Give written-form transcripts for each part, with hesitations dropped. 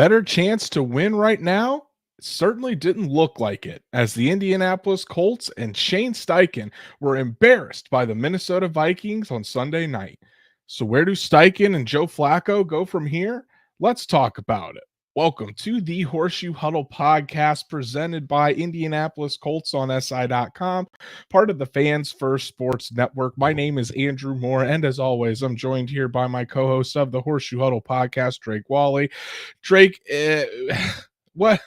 Better chance to win right now? Certainly didn't look like it, as the Indianapolis Colts and Shane Steichen were embarrassed by the Minnesota Vikings on Sunday night. So, where do Steichen and Joe Flacco go from here? Let's talk about it. Welcome to the Horseshoe Huddle Podcast presented by Indianapolis Colts on SI.com, part of the Fans First Sports Network. My name is Andrew Moore, and as always, I'm joined here by my co-host of the Horseshoe Huddle Podcast, Drake Wally. Drake, what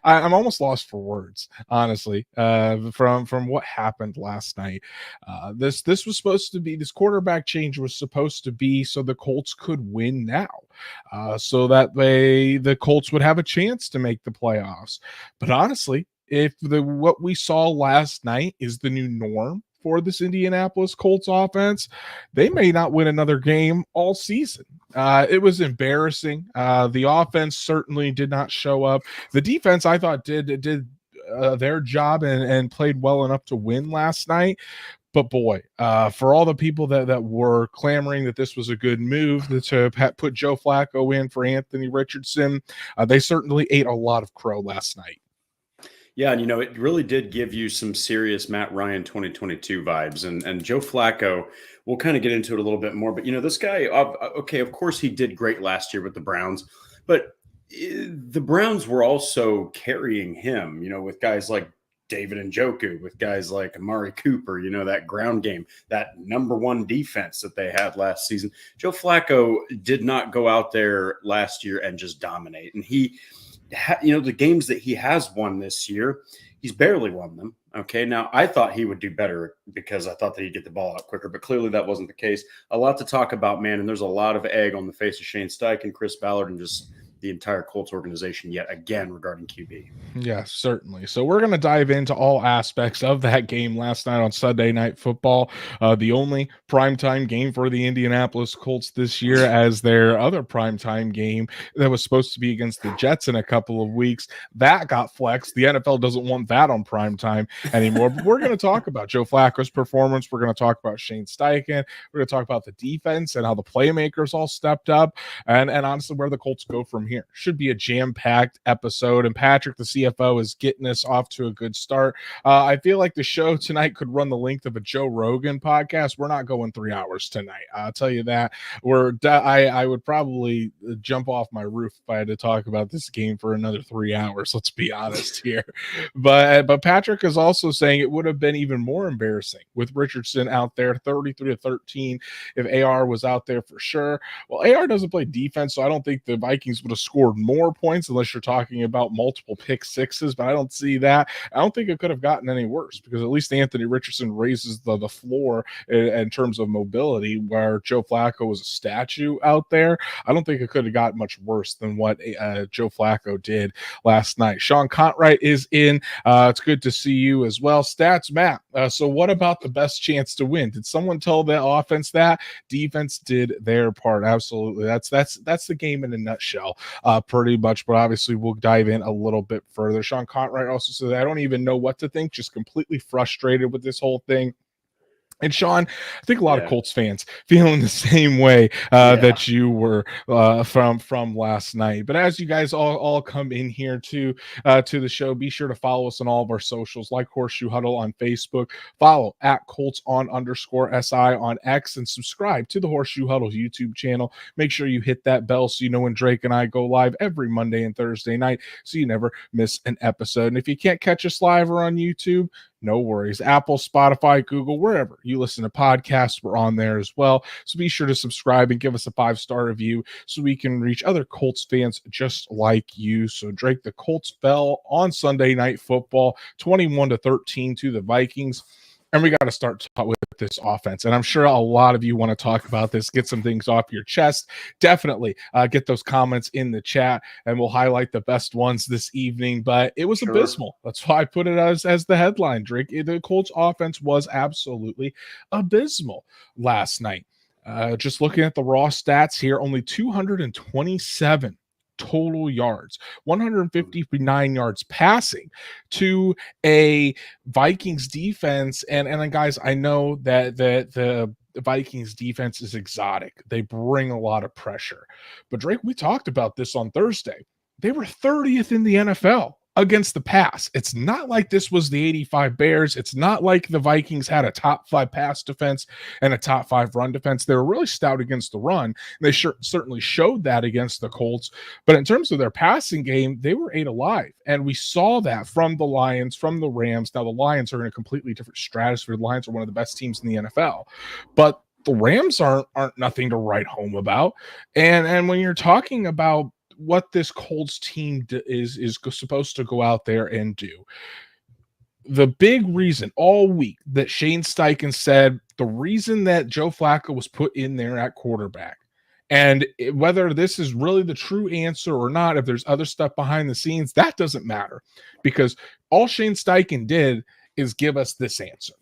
I'm almost lost for words, honestly, from what happened last night. This was supposed to be, this quarterback change was supposed to be so the Colts could win now, so that way the Colts would have a chance to make the playoffs. But honestly, if what we saw last night is the new norm for this Indianapolis Colts offense, they may not win another game all season. It was embarrassing. The offense certainly did not show up. The defense, I thought, did their job and played well enough to win last night. But boy, for all the people that were clamoring that this was a good move to put Joe Flacco in for Anthony Richardson, they certainly ate a lot of crow last night. Yeah, and it really did give you some serious Matt Ryan 2022 vibes. And Joe Flacco, we'll kind of get into it a little bit more. But, this guy, okay, of course he did great last year with the Browns. But the Browns were also carrying him, with guys like David Njoku, with guys like Amari Cooper, that ground game, that number one defense that they had last season. Joe Flacco did not go out there last year and just dominate. And the games that he has won this year, he's barely won them. Okay. Now I thought he would do better because I thought that he'd get the ball out quicker, but clearly that wasn't the case. A lot to talk about, man. And there's a lot of egg on the face of Shane Steichen, Chris Ballard, and just the entire Colts organization yet again regarding QB. Yeah, certainly. So we're going to dive into all aspects of that game last night on Sunday Night Football, the only primetime game for the Indianapolis Colts this year, as their other primetime game that was supposed to be against the Jets in a couple of weeks, that got flexed. The NFL doesn't want that on primetime anymore. But we're going to talk about Joe Flacco's performance. We're going to talk about Shane Steichen. We're going to talk about the defense and how the playmakers all stepped up, and honestly where the Colts go from here. Should be a jam-packed episode, and Patrick, the CFO, is getting us off to a good start. I feel like the show tonight could run the length of a Joe Rogan podcast. We're not going 3 hours tonight, I'll tell you that. I would probably jump off my roof if I had to talk about this game for another 3 hours, let's be honest here. But Patrick is also saying it would have been even more embarrassing with Richardson out there, 33-13, if AR was out there for sure. Well, AR doesn't play defense, so I don't think the Vikings would have scored more points unless you're talking about multiple pick sixes, but I don't see that. I don't think it could have gotten any worse, because at least Anthony Richardson raises the floor in terms of mobility, where Joe Flacco was a statue out there. I don't think it could have gotten much worse than what Joe Flacco did last night. Sean Contright is in. It's good to see you as well. Stats Matt. So what about the best chance to win? Did someone tell the offense that? Defense did their part. Absolutely. That's the game in a nutshell. Pretty much, but obviously we'll dive in a little bit further. Sean Contright also said, I don't even know what to think, just completely frustrated with this whole thing. And Sean, I think a lot of Colts fans feeling the same way that you were from last night. But as you guys all come in here to the show, be sure to follow us on all of our socials, like Horseshoe Huddle on Facebook, follow at Colts_SI on X, and subscribe to the Horseshoe Huddle YouTube channel. Make sure you hit that bell so you know when Drake and I go live every Monday and Thursday night, so you never miss an episode. And if you can't catch us live or on YouTube, no worries. Apple, Spotify, Google, wherever you listen to podcasts, we're on there as well. So be sure to subscribe and give us a 5-star review so we can reach other Colts fans just like you. So Drake, the Colts fell on Sunday Night Football 21-13 to the Vikings. And we got to start with this offense. And I'm sure a lot of you want to talk about this, get some things off your chest. Definitely get those comments in the chat, and we'll highlight the best ones this evening. But it was abysmal. That's why I put it as the headline, Drake. The Colts offense was absolutely abysmal last night. Just looking at the raw stats here, only 227 total yards, 159 yards passing to a Vikings defense. And guys, I know that the Vikings defense is exotic. They bring a lot of pressure. But Drake, we talked about this on Thursday. they were 30th in the NFL against the pass. It's not like this was the 85 Bears. It's not like the Vikings had a top 5 pass defense and a top 5 run defense. They were really stout against the run. They certainly showed that against the Colts. But in terms of their passing game, they were 8 alive. And we saw that from the Lions, from the Rams. Now, the Lions are in a completely different stratosphere. The Lions are one of the best teams in the NFL. But the Rams aren't nothing to write home about. And when you're talking about what this Colts team is supposed to go out there and do, the big reason all week that Shane Steichen said the reason that Joe Flacco was put in there at quarterback, and whether this is really the true answer or not, if there's other stuff behind the scenes, that doesn't matter, because all Shane Steichen did is give us this answer.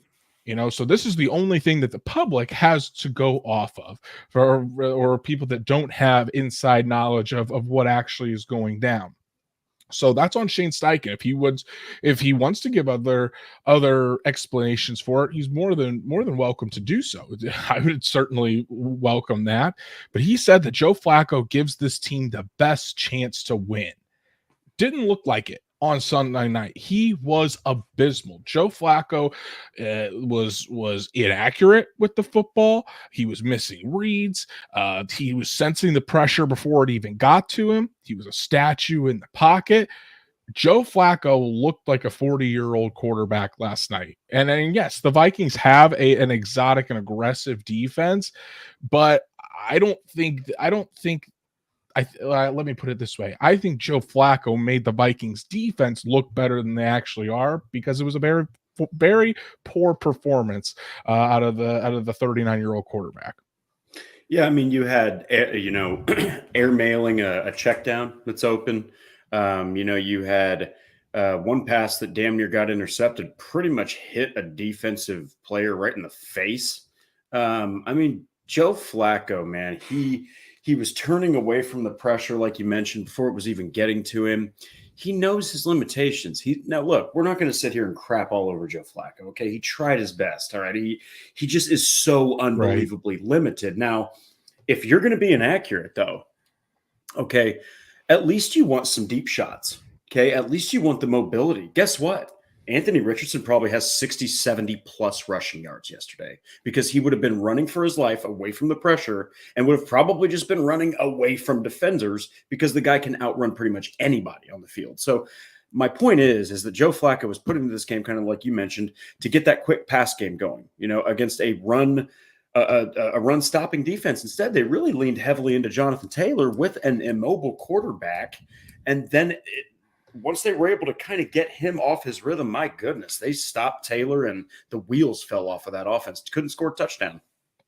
So this is the only thing that the public has to go off of or people that don't have inside knowledge of what actually is going down. So that's on Shane Steichen. If he wants to give other explanations for it, he's more than welcome to do so. I would certainly welcome that. But he said that Joe Flacco gives this team the best chance to win. Didn't look like it on Sunday night. He was abysmal. Joe Flacco was inaccurate with the football. He was missing reads. He was sensing the pressure before it even got to him. He was a statue in the pocket. Joe Flacco looked like a 40-year-old quarterback last night. And yes, the Vikings have an exotic and aggressive defense, but I don't think let me put it this way. I think Joe Flacco made the Vikings defense look better than they actually are, because it was a very, very poor performance out of the 39-year-old quarterback. Yeah, I mean, you had air mailing a check down that's open. You had one pass that damn near got intercepted, pretty much hit a defensive player right in the face. I mean, Joe Flacco, man, he was turning away from the pressure, like you mentioned, before it was even getting to him. He knows his limitations. Now, look, we're not going to sit here and crap all over Joe Flacco, okay? He tried his best, all right? He just is so unbelievably limited. Now, if you're going to be inaccurate, though, okay, at least you want some deep shots, okay? At least you want the mobility. Guess what? Anthony Richardson probably has 60, 70 plus rushing yards yesterday, because he would have been running for his life away from the pressure and would have probably just been running away from defenders, because the guy can outrun pretty much anybody on the field. So my point is that Joe Flacco was put into this game, kind of like you mentioned, to get that quick pass game going, against a run stopping defense. Instead, they really leaned heavily into Jonathan Taylor with an immobile quarterback. And then once they were able to kind of get him off his rhythm, my goodness, they stopped Taylor and the wheels fell off of that offense. Couldn't score a touchdown.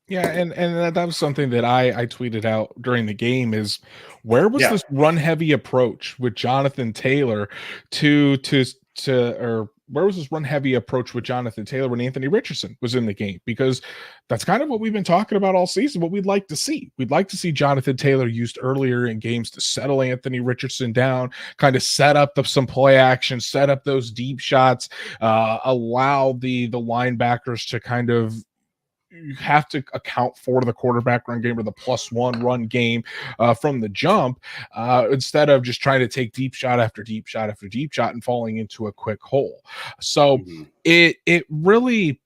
Yeah, and that was something that I tweeted out during the game, is where was this run heavy approach with Jonathan Taylor where was this run heavy approach with Jonathan Taylor when Anthony Richardson was in the game? Because that's kind of what we've been talking about all season, what we'd like to see. We'd like to see Jonathan Taylor used earlier in games to settle Anthony Richardson down, kind of set up some play action, set up those deep shots, allow the linebackers to kind of, you have to account for the quarterback run game or the +1 run game from the jump, instead of just trying to take deep shot after deep shot after deep shot and falling into a quick hole. So it really,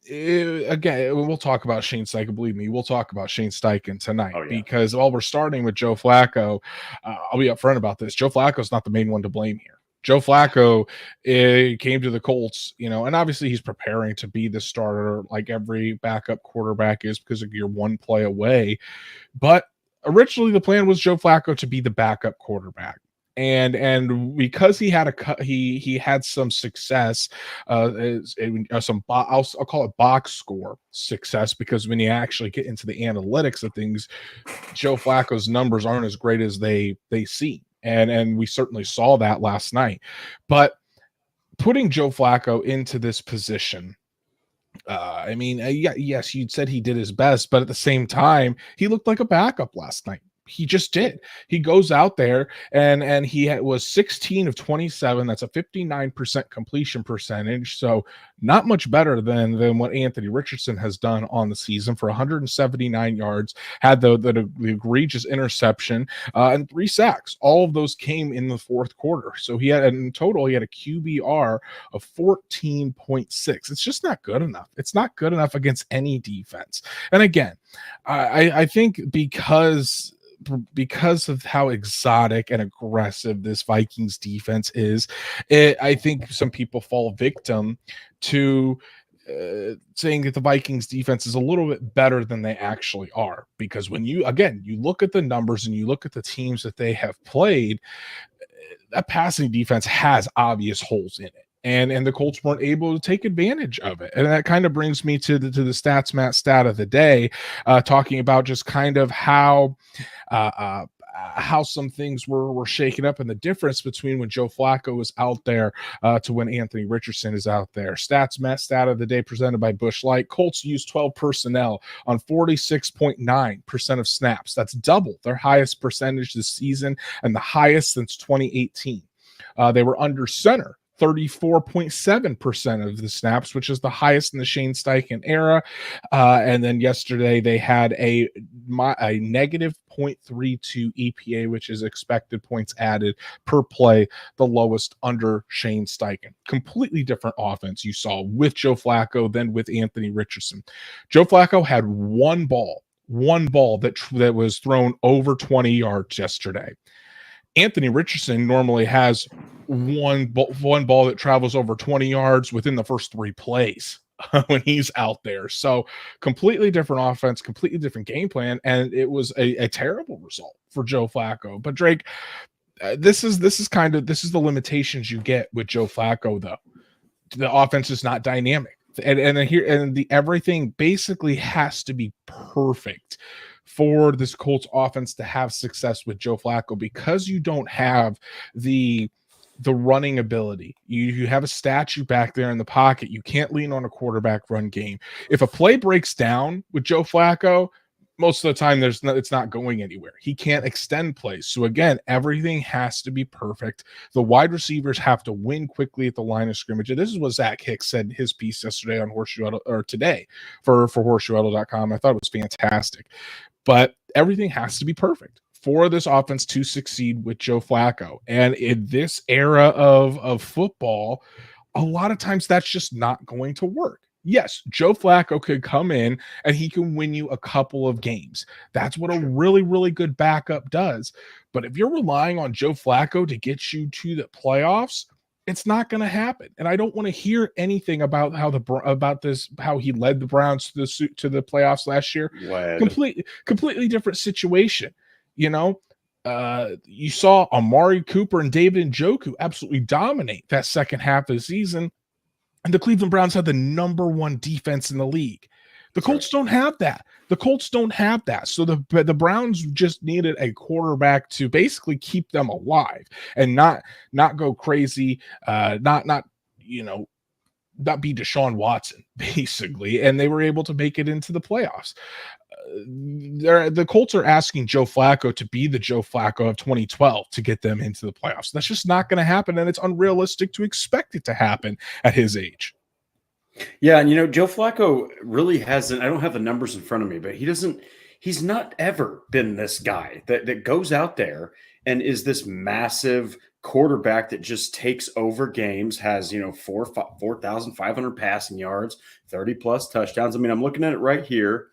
again, we'll talk about Shane Steichen. Believe me, we'll talk about Shane Steichen tonight, because while we're starting with Joe Flacco, I'll be upfront about this. Joe Flacco's not the main one to blame here. Joe Flacco came to the Colts, and obviously he's preparing to be the starter like every backup quarterback is, because you're one play away. But originally the plan was Joe Flacco to be the backup quarterback. And because he had he had some success, I'll call it box score success, because when you actually get into the analytics of things, Joe Flacco's numbers aren't as great as they seem. And we certainly saw that last night. But putting Joe Flacco into this position, yes, you said he did his best, but at the same time, he looked like a backup last night. He just did. He goes out there and was 16 of 27. That's a 59% completion percentage. So not much better than what Anthony Richardson has done on the season for 179 yards, had the egregious interception and 3 sacks. All of those came in the fourth quarter. So in total, he had a QBR of 14.6. It's just not good enough. It's not good enough against any defense. And again, I think because of how exotic and aggressive this Vikings defense is, I think some people fall victim to saying that the Vikings defense is a little bit better than they actually are. Because when you look at the numbers and you look at the teams that they have played, that passing defense has obvious holes in it. And the Colts weren't able to take advantage of it. And that kind of brings me to the Stats Matt stat of the day, talking about just kind of how some things were shaken up and the difference between when Joe Flacco was out there to when Anthony Richardson is out there. Stats Matt stat of the day presented by Busch Light. Colts used 12 personnel on 46.9% of snaps. That's double their highest percentage this season and the highest since 2018. They were under center 34.7% of the snaps, which is the highest in the Shane Steichen era. And then yesterday they had a negative 0.32 EPA, which is expected points added per play, the lowest under Shane Steichen. Completely different offense you saw with Joe Flacco than with Anthony Richardson. Joe Flacco had one ball that was thrown over 20 yards yesterday. Anthony Richardson normally has one ball that travels over 20 yards within the first 3 plays when he's out there. So completely different offense, completely different game plan, and it was a terrible result for Joe Flacco. But Drake, this is the limitations you get with Joe Flacco, though. The offense is not dynamic, and everything basically has to be perfect for this Colts offense to have success with Joe Flacco, because you don't have the running ability. You have a statue back there in the pocket. You can't lean on a quarterback run game. If a play breaks down with Joe Flacco, most of the time it's not going anywhere. He can't extend plays. So again, everything has to be perfect. The wide receivers have to win quickly at the line of scrimmage. And this is what Zach Hicks said in his piece yesterday on Horseshoe Huddle, or today for horseshoehuddle.com. I thought it was fantastic. But everything has to be perfect for this offense to succeed with Joe Flacco. And in this era of football, a lot of times that's just not going to work. Yes, Joe Flacco could come in and he can win you a couple of games. That's what a really, really good backup does. But if you're relying on Joe Flacco to get you to the playoffs, it's not going to happen. And I don't want to hear anything about how he led the Browns to the playoffs last year. Completely different situation. You know, you saw Amari Cooper and David Njoku absolutely dominate that second half of the season, and the Cleveland Browns had the number 1 defense in the league. The Colts don't have that. So the Browns just needed a quarterback to basically keep them alive and not go crazy, not be Deshaun Watson, basically. And they were able to make it into the playoffs. The Colts are asking Joe Flacco to be the Joe Flacco of 2012 to get them into the playoffs. That's just not going to happen, and it's unrealistic to expect it to happen at his age. Yeah, and Joe Flacco really hasn't. I don't have the numbers in front of me, but he's not ever been this guy that goes out there and is this massive quarterback that just takes over games, has 4,500 passing yards, 30 plus touchdowns. I mean, I'm looking at it right here.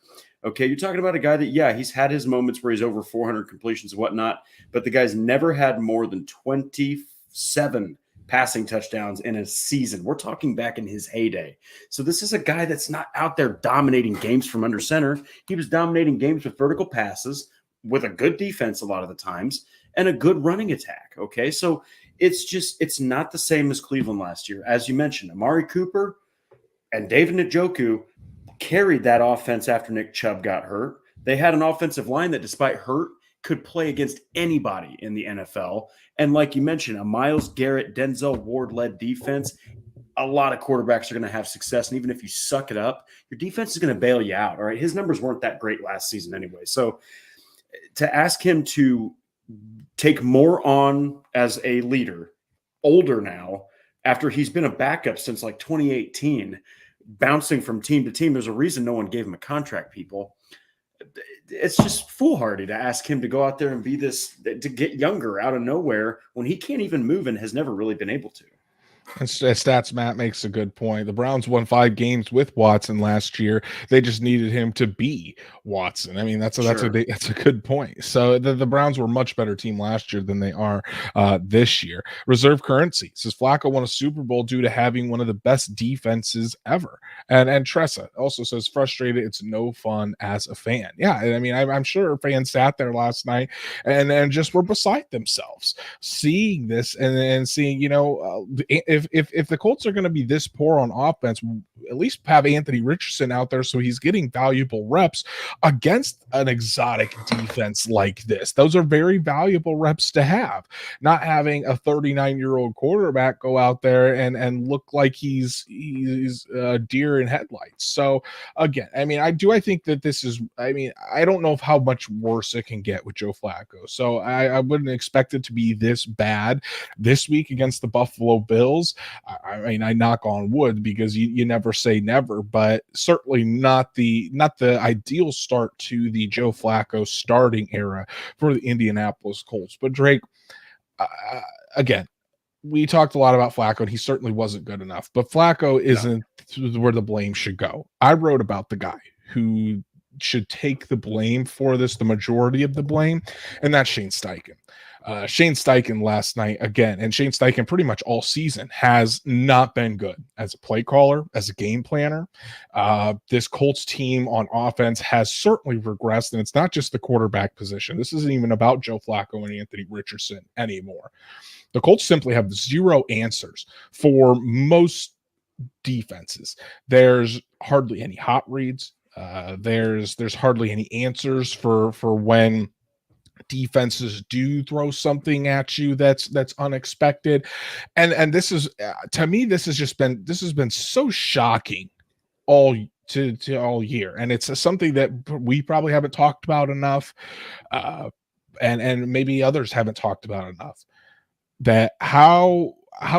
Okay, you're talking about a guy that, yeah, he's had his moments where he's over 400 completions and whatnot, but the guy's never had more than 27 passing touchdowns in a season. We're talking back in his heyday. So this is a guy that's not out there dominating games from under center. He was dominating games with vertical passes, with a good defense a lot of the times, and a good running attack. Okay, so it's not the same as Cleveland last year. As you mentioned, Amari Cooper and David Njoku carried that offense after Nick Chubb got hurt. They had an offensive line that, despite hurt, could play against anybody in the NFL. And like you mentioned, a Myles Garrett, Denzel Ward-led defense, a lot of quarterbacks are going to have success. And even if you suck it up, your defense is going to bail you out. All right. His numbers weren't that great last season anyway. So to ask him to take more on as a leader, older now, after he's been a backup since like 2018, bouncing from team to team. There's a reason no one gave him a contract, people. It's just foolhardy to ask him to go out there and be this, to get younger out of nowhere when he can't even move and has never really been able to. And Stats Matt makes a good point. The Browns won 5 games with Watson last year. They just needed him to be Watson. I mean, that's a good point. So the Browns were a much better team last year than they are this year. Reserve currency says Flacco won a Super Bowl due to having one of the best defenses ever. And Tressa also says frustrated. It's no fun as a fan. Yeah, I mean, I'm sure fans sat there last night and just were beside themselves seeing this and seeing, if the Colts are going to be this poor on offense, at least have Anthony Richardson out there so he's getting valuable reps against an exotic defense like this. Those are very valuable reps to have. Not having a 39-year-old quarterback go out there and look like he's a deer in headlights. So again, I mean, I think that this is, I mean, I don't know how much worse it can get with Joe Flacco. So I wouldn't expect it to be this bad this week against the Buffalo Bills. I mean, I knock on wood because you never say never, but certainly not the ideal start to the Joe Flacco starting era for the Indianapolis Colts. But Drake, again, we talked a lot about Flacco, and he certainly wasn't good enough. But Flacco isn't where the blame should go. I wrote about the guy who should take the blame for this, the majority of the blame, and that's Shane Steichen. Shane Steichen last night again, and Shane Steichen pretty much all season has not been good as a play caller, as a game planner. This Colts team on offense has certainly regressed, and it's not just the quarterback position. This isn't even about Joe Flacco and Anthony Richardson anymore. The Colts simply have 0 answers for most defenses. There's hardly any hot reads. There's hardly any answers for when defenses do throw something at you that's unexpected, and this is to me this has been so shocking all year, and it's something that we probably haven't talked about enough, and maybe others haven't talked about enough, that how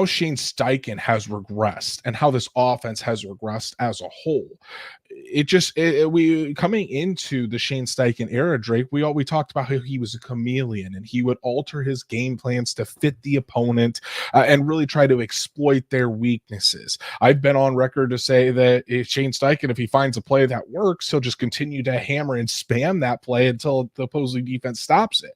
Shane Steichen has regressed and how this offense has regressed as a whole. We coming into the Shane Steichen era, Drake, we talked about how he was a chameleon and he would alter his game plans to fit the opponent and really try to exploit their weaknesses. I've been on record to say that if Shane Steichen, if he finds a play that works, he'll just continue to hammer and spam that play until the opposing defense stops it.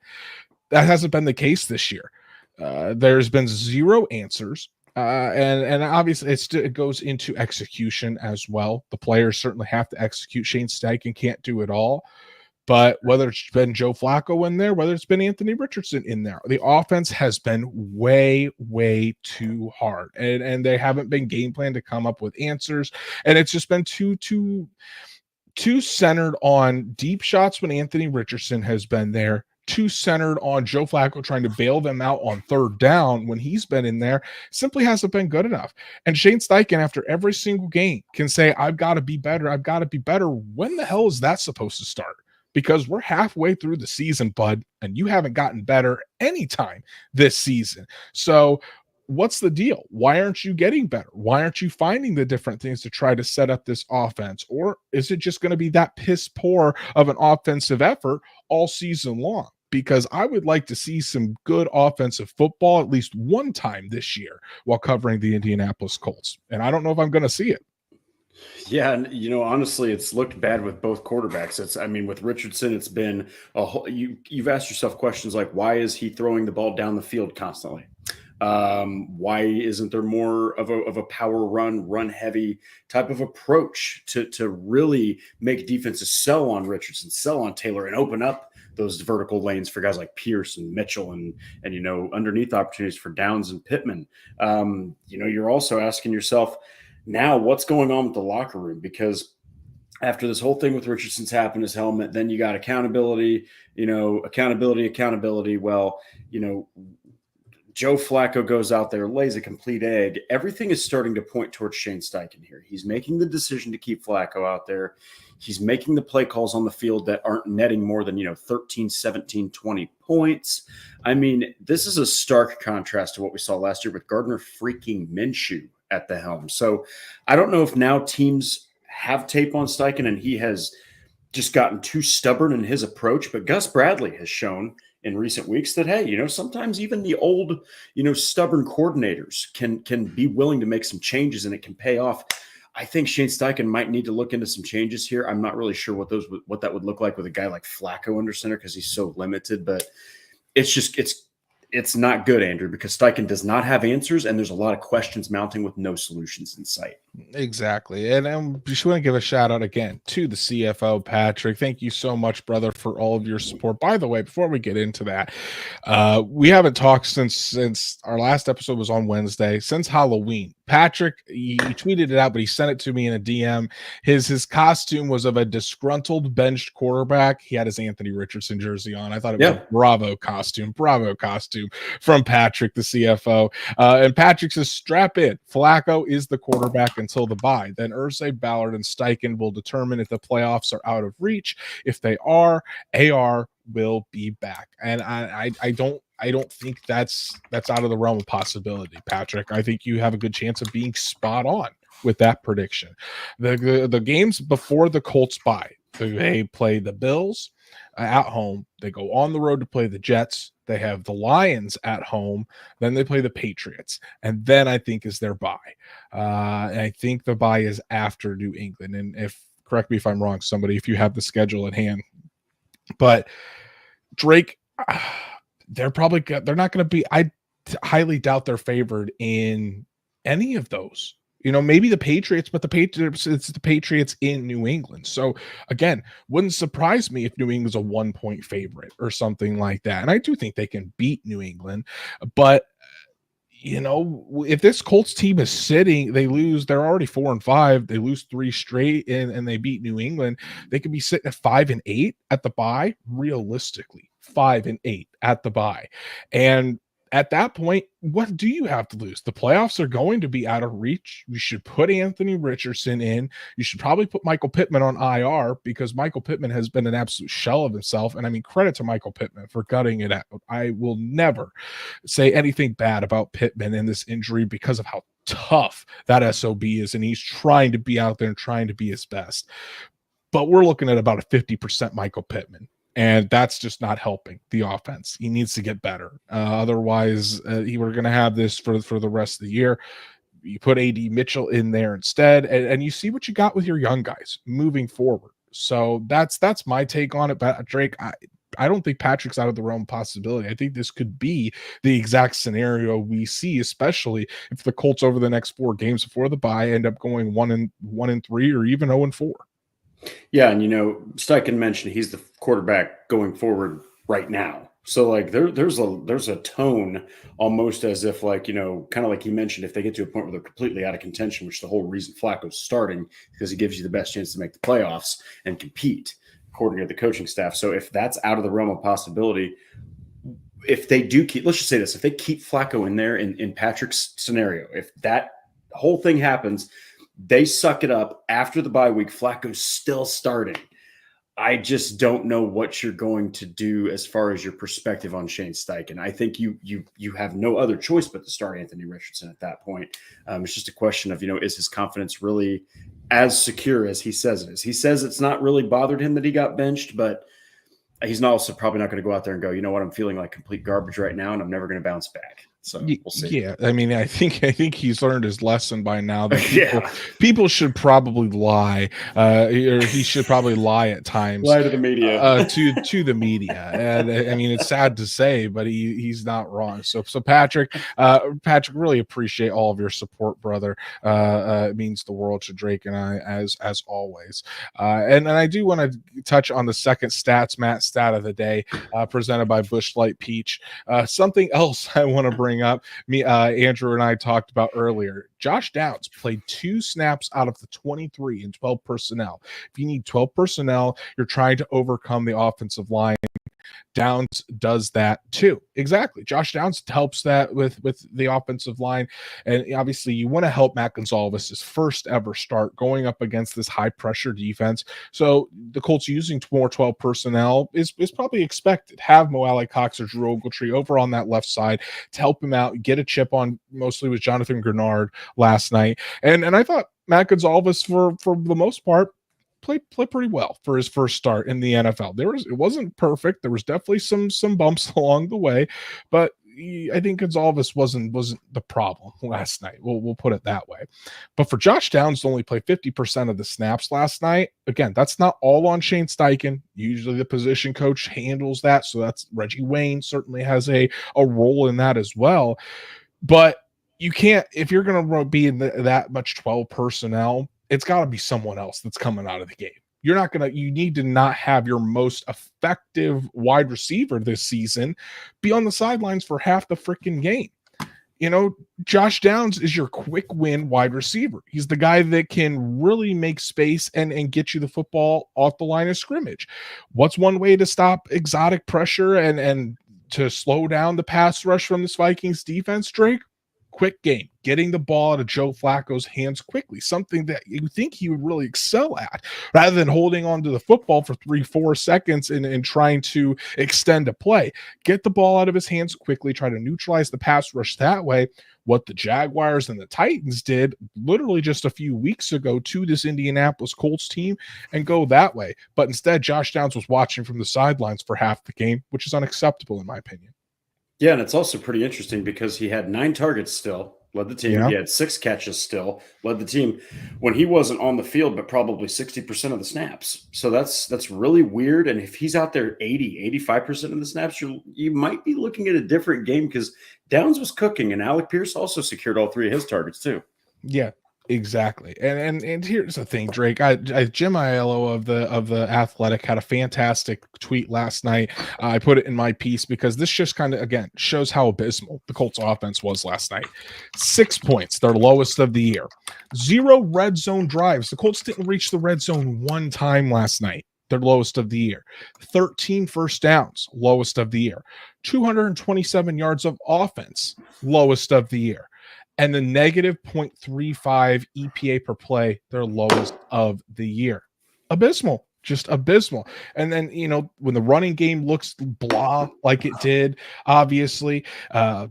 That hasn't been the case this year. There's been 0 answers. And obviously it goes into execution as well. The players certainly have to execute. Shane Steichen can't do it all. But whether it's been Joe Flacco in there, whether it's been Anthony Richardson in there, the offense has been way, way too hard. And they haven't been game planned to come up with answers. And it's just been too centered on deep shots when Anthony Richardson has been there, too centered on Joe Flacco trying to bail them out on 3rd down when he's been in there. Simply hasn't been good enough. And Shane Steichen, after every single game, can say, I've got to be better. I've got to be better. When the hell is that supposed to start? Because we're halfway through the season, bud, and you haven't gotten better anytime this season. So what's the deal? Why aren't you getting better? Why aren't you finding the different things to try to set up this offense? Or is it just going to be that piss poor of an offensive effort all season long? Because I would like to see some good offensive football at least one time this year while covering the Indianapolis Colts. And I don't know if I'm going to see it. Yeah, and honestly, it's looked bad with both quarterbacks. With Richardson, it's been a whole, you've asked yourself questions like, why is he throwing the ball down the field constantly? Why isn't there more of a power run heavy type of approach to really make defenses sell on Richardson, sell on Taylor, and open up those vertical lanes for guys like Pierce and Mitchell and underneath opportunities for Downs and Pittman. You're also asking yourself now what's going on with the locker room, because after this whole thing with Richardson's happened, his helmet, then you got accountability. Well, Joe Flacco goes out there, lays a complete egg. Everything is starting to point towards Shane Steichen here. He's making the decision to keep Flacco out there. He's making the play calls on the field that aren't netting more than, 13, 17, 20 points. I mean, this is a stark contrast to what we saw last year with Gardner freaking Minshew at the helm. So I don't know if now teams have tape on Steichen and he has just gotten too stubborn in his approach, but Gus Bradley has shown in recent weeks that, hey, sometimes even the old, stubborn coordinators can be willing to make some changes and it can pay off. I think Shane Steichen might need to look into some changes here. I'm not really sure what that would look like with a guy like Flacco under center because he's so limited, but it's not good, Andrew, because Steichen does not have answers and there's a lot of questions mounting with no solutions in sight. Exactly. And I just want to give a shout out again to the CFO, Patrick. Thank you so much, brother, for all of your support. By the way, before we get into that, we haven't talked since our last episode was on Wednesday, since Halloween. Patrick, he tweeted it out, but he sent it to me in a DM. His costume was of a disgruntled benched quarterback. He had his Anthony Richardson jersey on. I thought it was a bravo costume from Patrick, the CFO. And Patrick says, strap in. Flacco is the quarterback until the bye. Then Irsay, Ballard, and Steichen will determine if the playoffs are out of reach. If they are, AR will be back. And I don't think that's out of the realm of possibility, Patrick. I think you have a good chance of being spot on with that prediction. The games before the Colts bye, they play the Bills at home. They go on the road to play the Jets. They have the Lions at home. Then they play the Patriots. And then I think is their bye. I think the bye is after New England. And correct me if I'm wrong, somebody, if you have the schedule at hand. But Drake, they're not going to be, I highly doubt they're favored in any of those. Maybe the Patriots, but it's the Patriots in New England. So again, wouldn't surprise me if New England's a 1-point favorite or something like that. And I do think they can beat New England, but if this Colts team is sitting, they lose, they're already 4-5, they lose 3 straight and they beat New England, they could be sitting at 5-8 at the bye, realistically 5-8 at the bye. And at that point, what do you have to lose? The playoffs are going to be out of reach. You should put Anthony Richardson in. You should probably put Michael Pittman on IR because Michael Pittman has been an absolute shell of himself. And I mean, credit to Michael Pittman for gutting it out. I will never say anything bad about Pittman in this injury because of how tough that SOB is. And he's trying to be out there and trying to be his best. But we're looking at about a 50% Michael Pittman. And that's just not helping the offense. He needs to get better. Otherwise, we're going to have this for the rest of the year. You put AD Mitchell in there instead, and you see what you got with your young guys moving forward. So that's my take on it. But Drake, I don't think Patrick's out of the realm of possibility. I think this could be the exact scenario we see, especially if the Colts over the next 4 games before the bye end up going 1-3 or even 0-4. Yeah, and Steichen mentioned he's the quarterback going forward right now. So like there's a tone almost as if like, kind of like he mentioned, if they get to a point where they're completely out of contention, which the whole reason Flacco's starting because he gives you the best chance to make the playoffs and compete according to the coaching staff. So if that's out of the realm of possibility, if they do keep, let's just say this, if they keep Flacco in there in Patrick's scenario, if that whole thing happens, they suck it up after the bye week. Flacco's still starting. I just don't know what you're going to do as far as your perspective on Shane Steichen. I think you have no other choice but to start Anthony Richardson at that point. It's just a question of, is his confidence really as secure as he says it is? He says it's not really bothered him that he got benched, but he's also probably not going to go out there and go, you know what, I'm feeling like complete garbage right now and I'm never going to bounce back. So we'll see. Yeah, I mean, I think he's learned his lesson by now that people should probably lie, or he should probably lie at times. Lie to the media, to the media, and I mean, it's sad to say, but he's not wrong. So Patrick, really appreciate all of your support, brother. It means the world to Drake and I, as always. And I do want to touch on the second stat of the day, presented by Busch Light Peach. Something else I want to bring up, Andrew and I talked about earlier. Josh Downs played 2 snaps out of the 23 in 12 personnel. If you need 12 personnel, you're trying to overcome the offensive line. Downs does that too. Exactly. Josh Downs helps that with the offensive line. And obviously you want to help Matt Gonzalez's first ever start going up against this high pressure defense. So the Colts using more 12 personnel is probably expected. Have Mo Alley Cox or Drew Ogletree over on that left side to help him out, get a chip on mostly with Jonathan Grenard last night. And I thought Matt Gonzalez for the most part played pretty well for his first start in the NFL. It wasn't perfect. There was definitely some bumps along the way, but I think Gonzalez wasn't the problem last night. We'll put it that way. But for Josh Downs to only play 50% of the snaps last night, again, that's not all on Shane Steichen. Usually the position coach handles that. So that's Reggie Wayne certainly has a role in that as well. But you can't, if you're going to be in that much 12 personnel, it's got to be someone else that's coming out of the game. You need to not have your most effective wide receiver this season be on the sidelines for half the freaking game. Josh Downs is your quick win wide receiver. He's the guy that can really make space and get you the football off the line of scrimmage. What's one way to stop exotic pressure and to slow down the pass rush from this Vikings defense, Drake? Quick game, getting the ball out of Joe Flacco's hands quickly, something that you think he would really excel at, rather than holding on to the football for 3-4 seconds and trying to extend a play. Get the ball out of his hands quickly, try to neutralize the pass rush that way. What the Jaguars and the Titans did literally just a few weeks ago to this Indianapolis Colts team and go that way. But instead, Josh Downs was watching from the sidelines for half the game, which is unacceptable in my opinion. Yeah, and it's also pretty interesting because he had 9 targets still, led the team. Yeah. He had 6 catches still, led the team when he wasn't on the field, but probably 60% of the snaps. So that's really weird. And if he's out there 85% of the snaps, you might be looking at a different game because Downs was cooking, and Alec Pierce also secured all 3 of his targets too. Yeah. Exactly. And here's the thing, Drake. Jim Aiello of the Athletic had a fantastic tweet last night. I put it in my piece because this just kind of, again, shows how abysmal the Colts offense was last night. 6 points, their lowest of the year. 0 red zone drives. The Colts didn't reach the red zone one time last night. Their lowest of the year. 13 first downs, lowest of the year. 227 yards of offense, lowest of the year. And the negative 0.35 EPA per play, their lowest of the year. Abysmal, just abysmal. And then, when the running game looks blah like it did, obviously,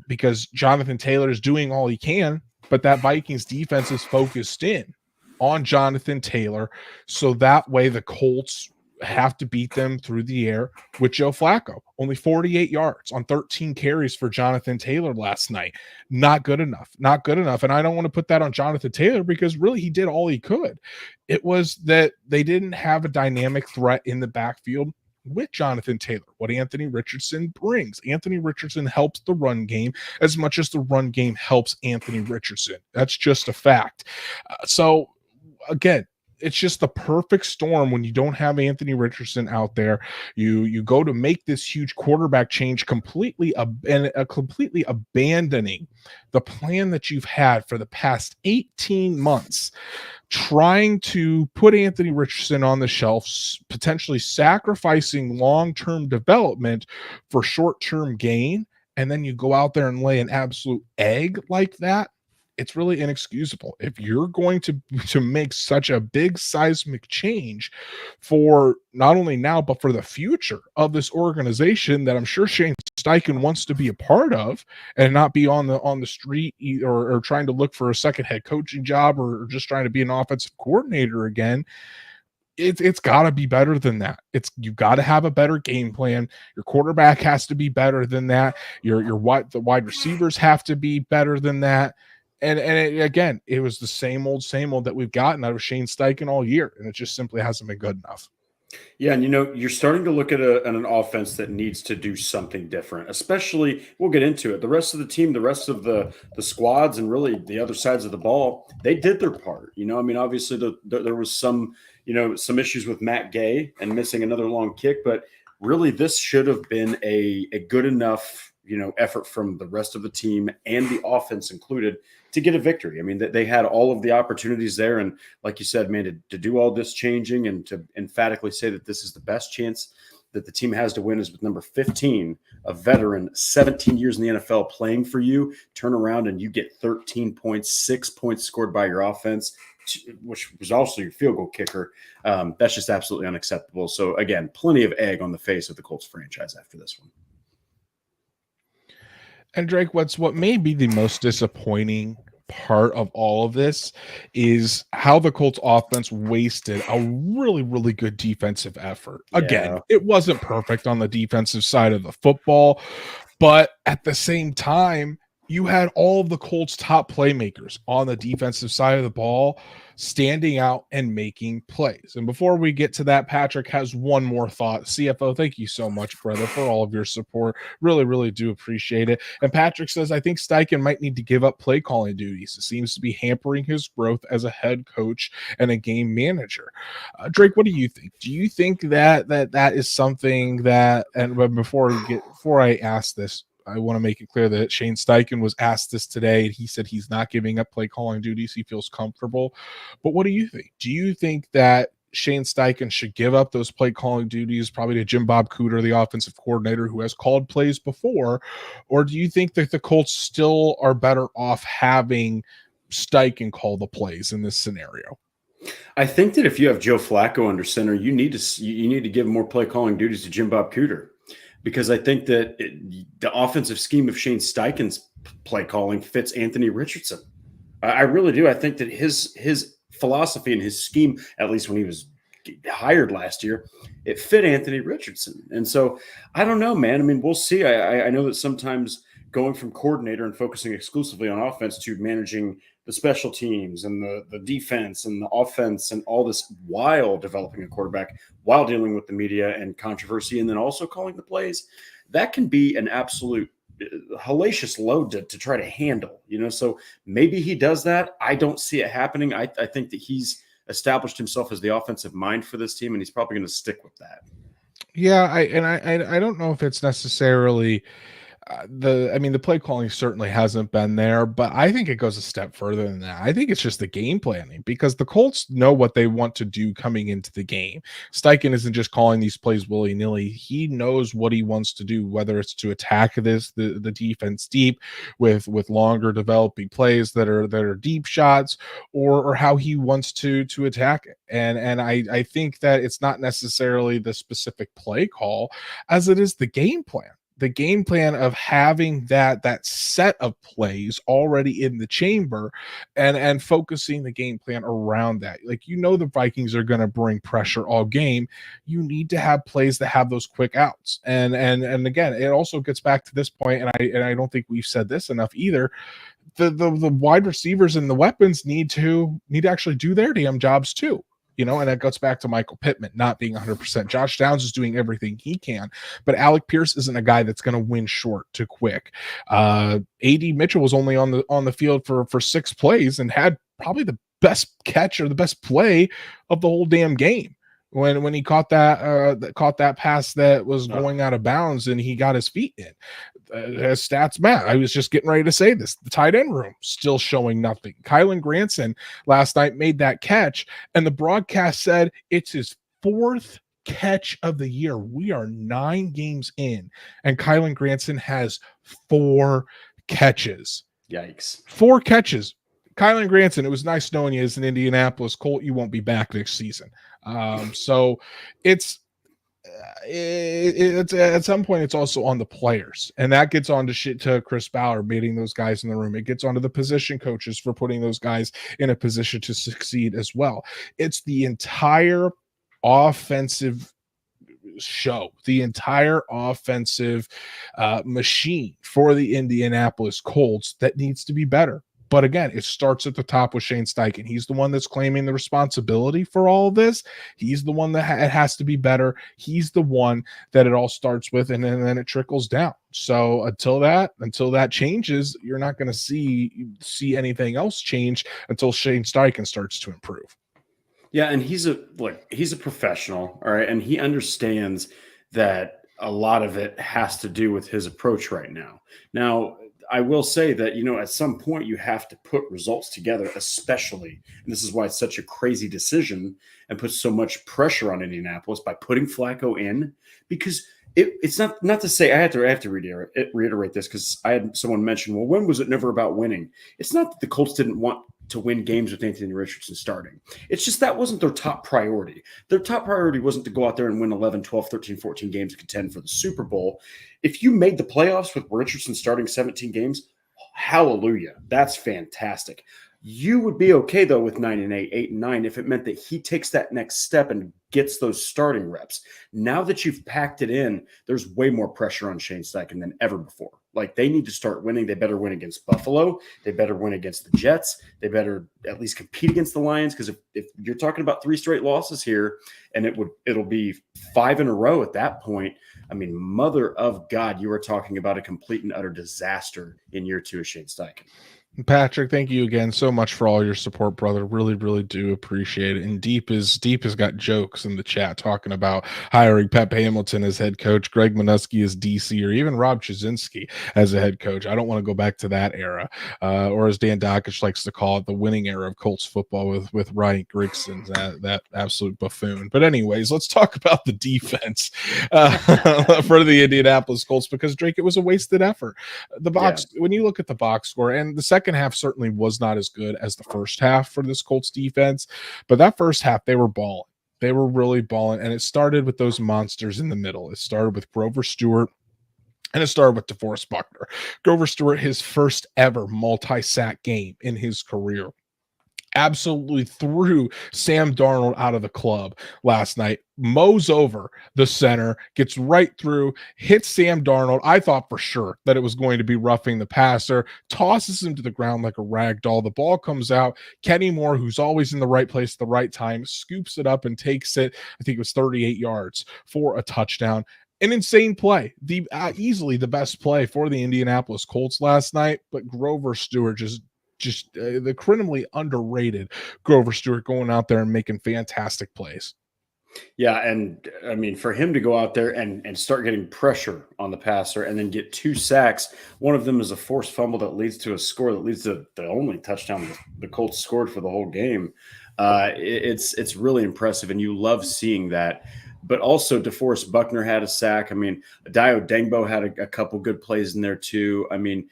because Jonathan Taylor is doing all he can, but that Vikings defense is focused in on Jonathan Taylor. So that way the Colts have to beat them through the air with Joe Flacco. Only 48 yards on 13 carries for Jonathan Taylor last night. Not good enough. Not good enough. And I don't want to put that on Jonathan Taylor because really he did all he could. It was that they didn't have a dynamic threat in the backfield with Jonathan Taylor, what Anthony Richardson brings. Anthony Richardson helps the run game as much as the run game helps Anthony Richardson. That's just a fact. So again, it's just the perfect storm when you don't have Anthony Richardson out there. You go to make this huge quarterback change completely abandoning the plan that you've had for the past 18 months, trying to put Anthony Richardson on the shelf, potentially sacrificing long-term development for short-term gain, and then you go out there and lay an absolute egg like that. It's really inexcusable. If you're going to make such a big seismic change for not only now, but for the future of this organization that I'm sure Shane Steichen wants to be a part of and not be on the street or trying to look for a second head coaching job or just trying to be an offensive coordinator again, it's got to be better than that. You've got to have a better game plan. Your quarterback has to be better than that. The wide receivers have to be better than that. And again, it was the same old that we've gotten out of Shane Steichen all year, and it just simply hasn't been good enough. Yeah, and you're starting to look at an offense that needs to do something different, especially, we'll get into it, the rest of the team, the rest of the squads, and really the other sides of the ball, they did their part. Obviously there was some issues with Matt Gay and missing another long kick, but really this should have been a good enough effort from the rest of the team and the offense included to get a victory. I mean, they had all of the opportunities there. And like you said, man, to do all this changing and to emphatically say that this is the best chance that the team has to win is with number 15, a veteran, 17 years in the NFL playing for you, turn around and you get 13 points, 6 points scored by your offense, which was also your field goal kicker. That's just absolutely unacceptable. So again, plenty of egg on the face of the Colts franchise after this one. And Drake, what may be the most disappointing part of all of this is how the Colts offense wasted a really, really good defensive effort. Again, it wasn't perfect on the defensive side of the football, but at the same time, you had all of the Colts' top playmakers on the defensive side of the ball standing out and making plays. And before we get to that, Patrick has one more thought. CFO, thank you so much, brother, for all of your support. Really, really do appreciate it. And Patrick says, I think Steichen might need to give up play calling duties. It seems to be hampering his growth as a head coach and a game manager. Drake, what do you think? Do you think that is something that, and before I ask this, I want to make it clear that Shane Steichen was asked this today, and he said he's not giving up play calling duties. He feels comfortable. But what do you think? Do you think that Shane Steichen should give up those play calling duties probably to Jim Bob Cooter, the offensive coordinator who has called plays before? Or do you think that the Colts still are better off having Steichen call the plays in this scenario? I think that if you have Joe Flacco under center, you need to give more play calling duties to Jim Bob Cooter. Because I think that the offensive scheme of Shane Steichen's play calling fits Anthony Richardson. I really do. I think that his philosophy and his scheme, at least when he was hired last year, it fit Anthony Richardson. And so I don't know, man. I mean, we'll see. I know that sometimes going from coordinator and focusing exclusively on offense to managing the special teams and the defense and the offense and all this while developing a quarterback, while dealing with the media and controversy, and then also calling the plays, that can be an absolute hellacious load to try to handle, so maybe he does that. I don't see it happening. I think that he's established himself as the offensive mind for this team, and he's probably going to stick with that. Yeah, I don't know if it's necessarily the play calling certainly hasn't been there, but I think it goes a step further than that. I think it's just the game planning, because the Colts know what they want to do coming into the game. Steichen isn't just calling these plays willy-nilly. He knows what he wants to do, whether it's to attack the defense deep with longer developing plays that are deep shots, or how he wants to attack it. And I think that it's not necessarily the specific play call as it is the game plan. The game plan of having that set of plays already in the chamber and focusing the game plan around that. Like, the Vikings are going to bring pressure all game. You need to have plays that have those quick outs. And again, it also gets back to this point, and I don't think we've said this enough either. The wide receivers and the weapons need to actually do their damn jobs too. And that goes back to Michael Pittman not being 100%. Josh Downs is doing everything he can, but Alec Pierce isn't a guy that's going to win short too quick. A.D. Mitchell was only on the field for 6 plays and had probably the best catch or the best play of the whole damn game when he caught that pass that was going out of bounds and he got his feet in. His stats, Matt, I was just getting ready to say this. The tight end room still showing nothing. Kylan Granson last night made that catch, and the broadcast said it's his 4th catch of the year. We are 9 games in, and Kylan Granson has 4 catches. Yikes. 4 catches. Kylan Granson, it was nice knowing you as an Indianapolis Colt. You won't be back next season. So it's at some point it's also on the players, and that gets on to Chris Ballard meeting those guys in the room. It gets onto the position coaches for putting those guys in a position to succeed as well. It's the entire offensive show, the entire offensive machine for the Indianapolis Colts that needs to be better. But again, it starts at the top with Shane Steichen. He's the one that's claiming the responsibility for all of this. He's the one that it has to be better. He's the one that it all starts with, and then it trickles down. So until that changes, you're not going to see anything else change until Shane Steichen starts to improve. Yeah, and he's a professional, all right, and he understands that a lot of it has to do with his approach right now. Now, I will say that, at some point you have to put results together, especially, and this is why it's such a crazy decision and puts so much pressure on Indianapolis by putting Flacco in, because it's not to say I have to reiterate this, because I had someone mention, well, when was it never about winning? It's not that the Colts didn't want to win games with Anthony Richardson starting. It's just that wasn't their top priority. Their top priority wasn't to go out there and win 11, 12, 13, 14 games to contend for the Super Bowl. If you made the playoffs with Richardson starting 17 games, hallelujah. That's fantastic. You would be okay, though, with 9-8, 8-9, if it meant that he takes that next step and gets those starting reps. Now that you've packed it in, there's way more pressure on Shane Steichen than ever before. Like, they need to start winning. They better win against Buffalo. They better win against the Jets. They better at least compete against the Lions, because if you're talking about 3 straight losses here, and it'll be 5 in a row at that point, I mean, mother of God, you are talking about a complete and utter disaster in year 2 of Shane Steichen. Patrick, thank you again so much for all your support, brother. Really, really do appreciate it. And Deep has got jokes in the chat talking about hiring Pep Hamilton as head coach, Greg Minuski as DC, or even Rob Chazinski as a head coach. I don't want to go back to that era, or as Dan Dockich likes to call it, the winning era of Colts football with Ryan Grigson, that absolute buffoon. But anyways, let's talk about the defense for the Indianapolis Colts, because Drake, it was a wasted effort. The box, when you look at the box score, and the second half certainly was not as good as the first half for this Colts defense, but that first half, they were balling. They were really balling, and it started with those monsters in the middle. It started with Grover Stewart, and it started with DeForest Buckner. Grover Stewart, his first ever multi-sack game in his career, absolutely threw Sam Darnold out of the club last night. Mows over the center, gets right through, hits Sam Darnold. I thought for sure that it was going to be roughing the passer, tosses him to the ground like a rag doll. The ball comes out. Kenny Moore, who's always in the right place at the right time, scoops it up and takes it. I think it was 38 yards for a touchdown. An insane play, easily the best play for the Indianapolis Colts last night, but Grover Stewart just the criminally underrated Grover Stewart going out there and making fantastic plays. Yeah, and I mean, for him to go out there and start getting pressure on the passer and then get 2 sacks, one of them is a forced fumble that leads to a score that leads to the only touchdown the Colts scored for the whole game. It's really impressive, and you love seeing that. But also, DeForest Buckner had a sack. I mean, Dio Dengbo had a couple good plays in there too. I mean,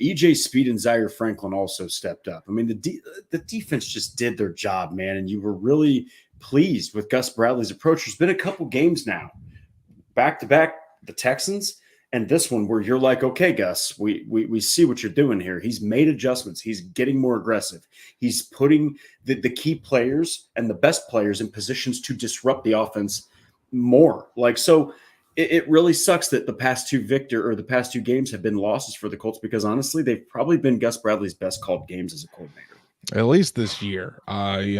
EJ Speed and Zaire Franklin also stepped up. I mean, the defense just did their job, man, and you were really pleased with Gus Bradley's approach. There's been a couple games now, back-to-back, the Texans, and this one where you're like, okay, Gus, we see what you're doing here. He's made adjustments. He's getting more aggressive. He's putting the key players and the best players in positions to disrupt the offense more. Like, so it really sucks that the past two games have been losses for the Colts, because honestly, they've probably been Gus Bradley's best called games as a coordinator. At least this year, I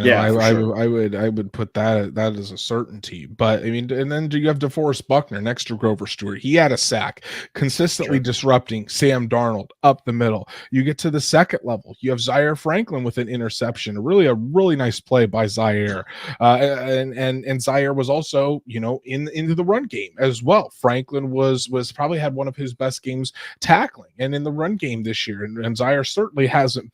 would put that as a certainty. But I mean, and then do you have DeForest Buckner next to Grover Stewart? He had a sack, consistently disrupting Sam Darnold up the middle. You get to the second level, you have Zaire Franklin with an interception, a really nice play by Zaire, and Zaire was also into the run game as well. Franklin was probably had one of his best games tackling and in the run game this year, and Zaire certainly hasn't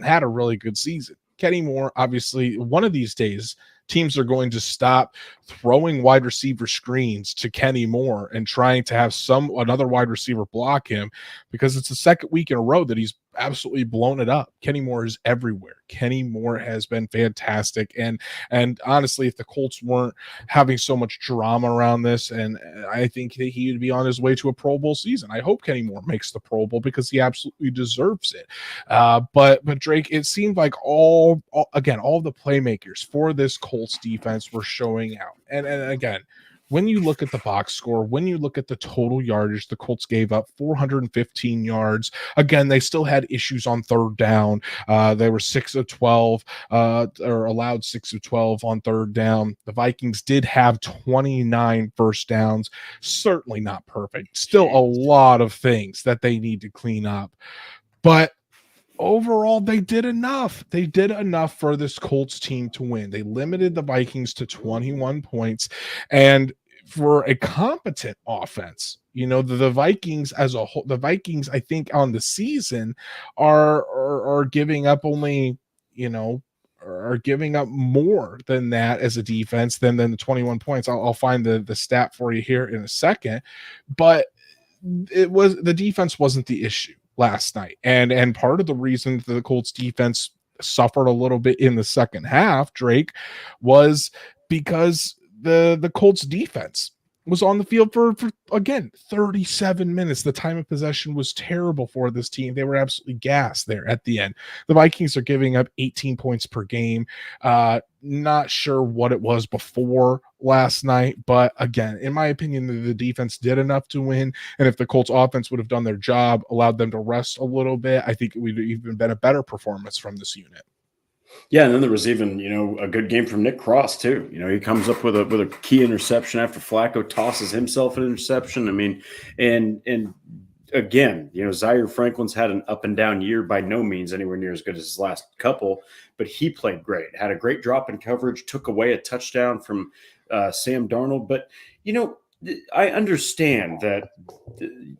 had a really good season. Kenny Moore, obviously, one of these days, teams are going to stop throwing wide receiver screens to Kenny Moore and trying to have another wide receiver block him, because it's the second week in a row that he's absolutely blown it up. Kenny Moore is everywhere. Kenny Moore has been fantastic. And honestly, if the Colts weren't having so much drama around this, and I think that he would be on his way to a Pro Bowl season. I hope Kenny Moore makes the Pro Bowl, because he absolutely deserves it. But Drake, it seemed like all the playmakers for this Colts defense were showing out. And again, when you look at the box score, when you look at the total yardage, the Colts gave up 415 yards. Again, they still had issues on third down. They were 6 of 12, or allowed 6 of 12 on third down. The Vikings did have 29 first downs. Certainly not perfect. Still a lot of things that they need to clean up. But overall, they did enough. They did enough for this Colts team to win. They limited the Vikings to 21 points. And for a competent offense. The Vikings as a whole, the Vikings, I think on the season are giving up only, are giving up more than that as a defense than the 21 points. I'll find the stat for you here in a second, but the defense wasn't the issue last night. And part of the reason that the Colts defense suffered a little bit in the second half, Drake, was because the Colts defense was on the field for again 37 minutes. The time of possession was terrible for this team. They were absolutely gassed there at the end. The Vikings are giving up 18 points per game. Not sure what it was before last night, but again, in my opinion, the defense did enough to win. And if the Colts offense would have done their job, allowed them to rest a little bit, I think it would have even been a better performance from this unit. Yeah, and then there was even, a good game from Nick Cross too. He comes up with a key interception after Flacco tosses himself an interception. I mean, and again, Zaire Franklin's had an up and down year, by no means anywhere near as good as his last couple, but he played great. Had a great drop in coverage, took away a touchdown from Sam Darnold. But I understand that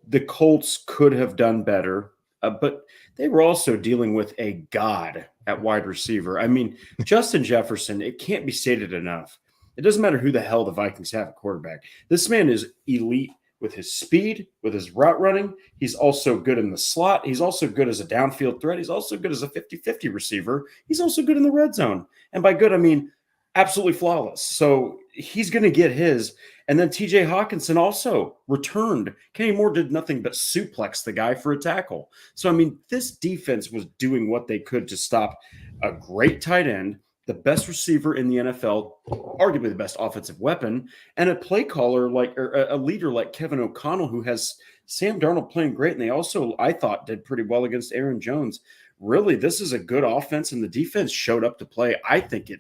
the Colts could have done better, but they were also dealing with a god at wide receiver. I mean, Justin Jefferson, it can't be stated enough. It doesn't matter who the hell the Vikings have at quarterback. This man is elite with his speed, with his route running. He's also good in the slot. He's also good as a downfield threat. He's also good as a 50-50 receiver. He's also good in the red zone. And by good, I mean absolutely flawless. So he's going to get his. And then TJ Hawkinson also returned. Kenny Moore did nothing but suplex the guy for a tackle. So, I mean, this defense was doing what they could to stop a great tight end, the best receiver in the NFL, arguably the best offensive weapon, and a play caller or a leader like Kevin O'Connell, who has Sam Darnold playing great. And they also, I thought, did pretty well against Aaron Jones. Really, this is a good offense, and the defense showed up to play. I think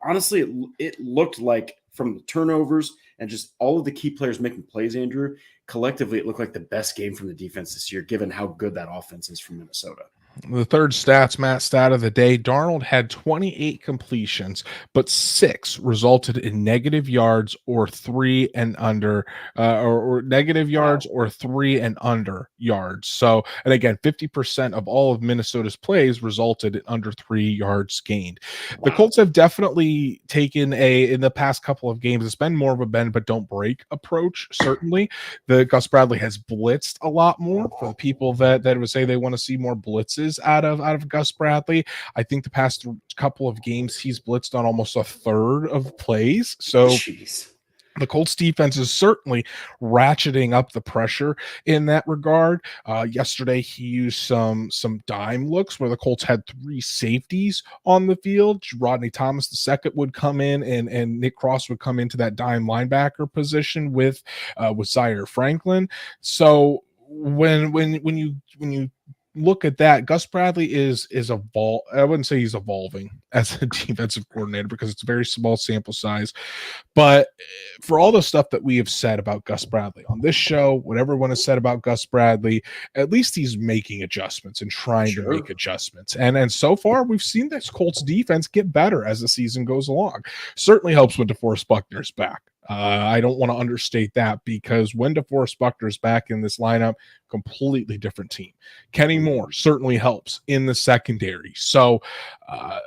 honestly, it looked like, from the turnovers and just all of the key players making plays, Andrew, collectively, it looked like the best game from the defense this year, given how good that offense is from Minnesota. The third stat of the day, Darnold had 28 completions, but 6 resulted in negative yards or 3 and under, or negative yards or 3 and under yards. So, and again, 50% of all of Minnesota's plays resulted in under 3 yards gained. Wow. The Colts have definitely taken in the past couple of games, it's been more of a bend but don't break approach. Certainly, the Gus Bradley has blitzed a lot more. For the people that would say they want to see more blitzes out of Gus Bradley, I think the past couple of games he's blitzed on almost a third of plays. So jeez. The Colts defense is certainly ratcheting up the pressure in that regard. Yesterday, he used some dime looks where the Colts had 3 safeties on the field. Rodney Thomas II would come in, and Nick Cross would come into that dime linebacker position with Zaire Franklin. So when you look at that, Gus Bradley is I wouldn't say he's evolving as a defensive coordinator because it's a very small sample size. But for all the stuff that we have said about Gus Bradley on this show, what everyone has said about Gus Bradley, at least he's making adjustments and trying to make adjustments. And so far, we've seen this Colts defense get better as the season goes along. Certainly helps when DeForest Buckner's back. I don't want to understate that, because when DeForest Buckner's back in this lineup, completely different team. Kenny Moore certainly helps in the secondary. So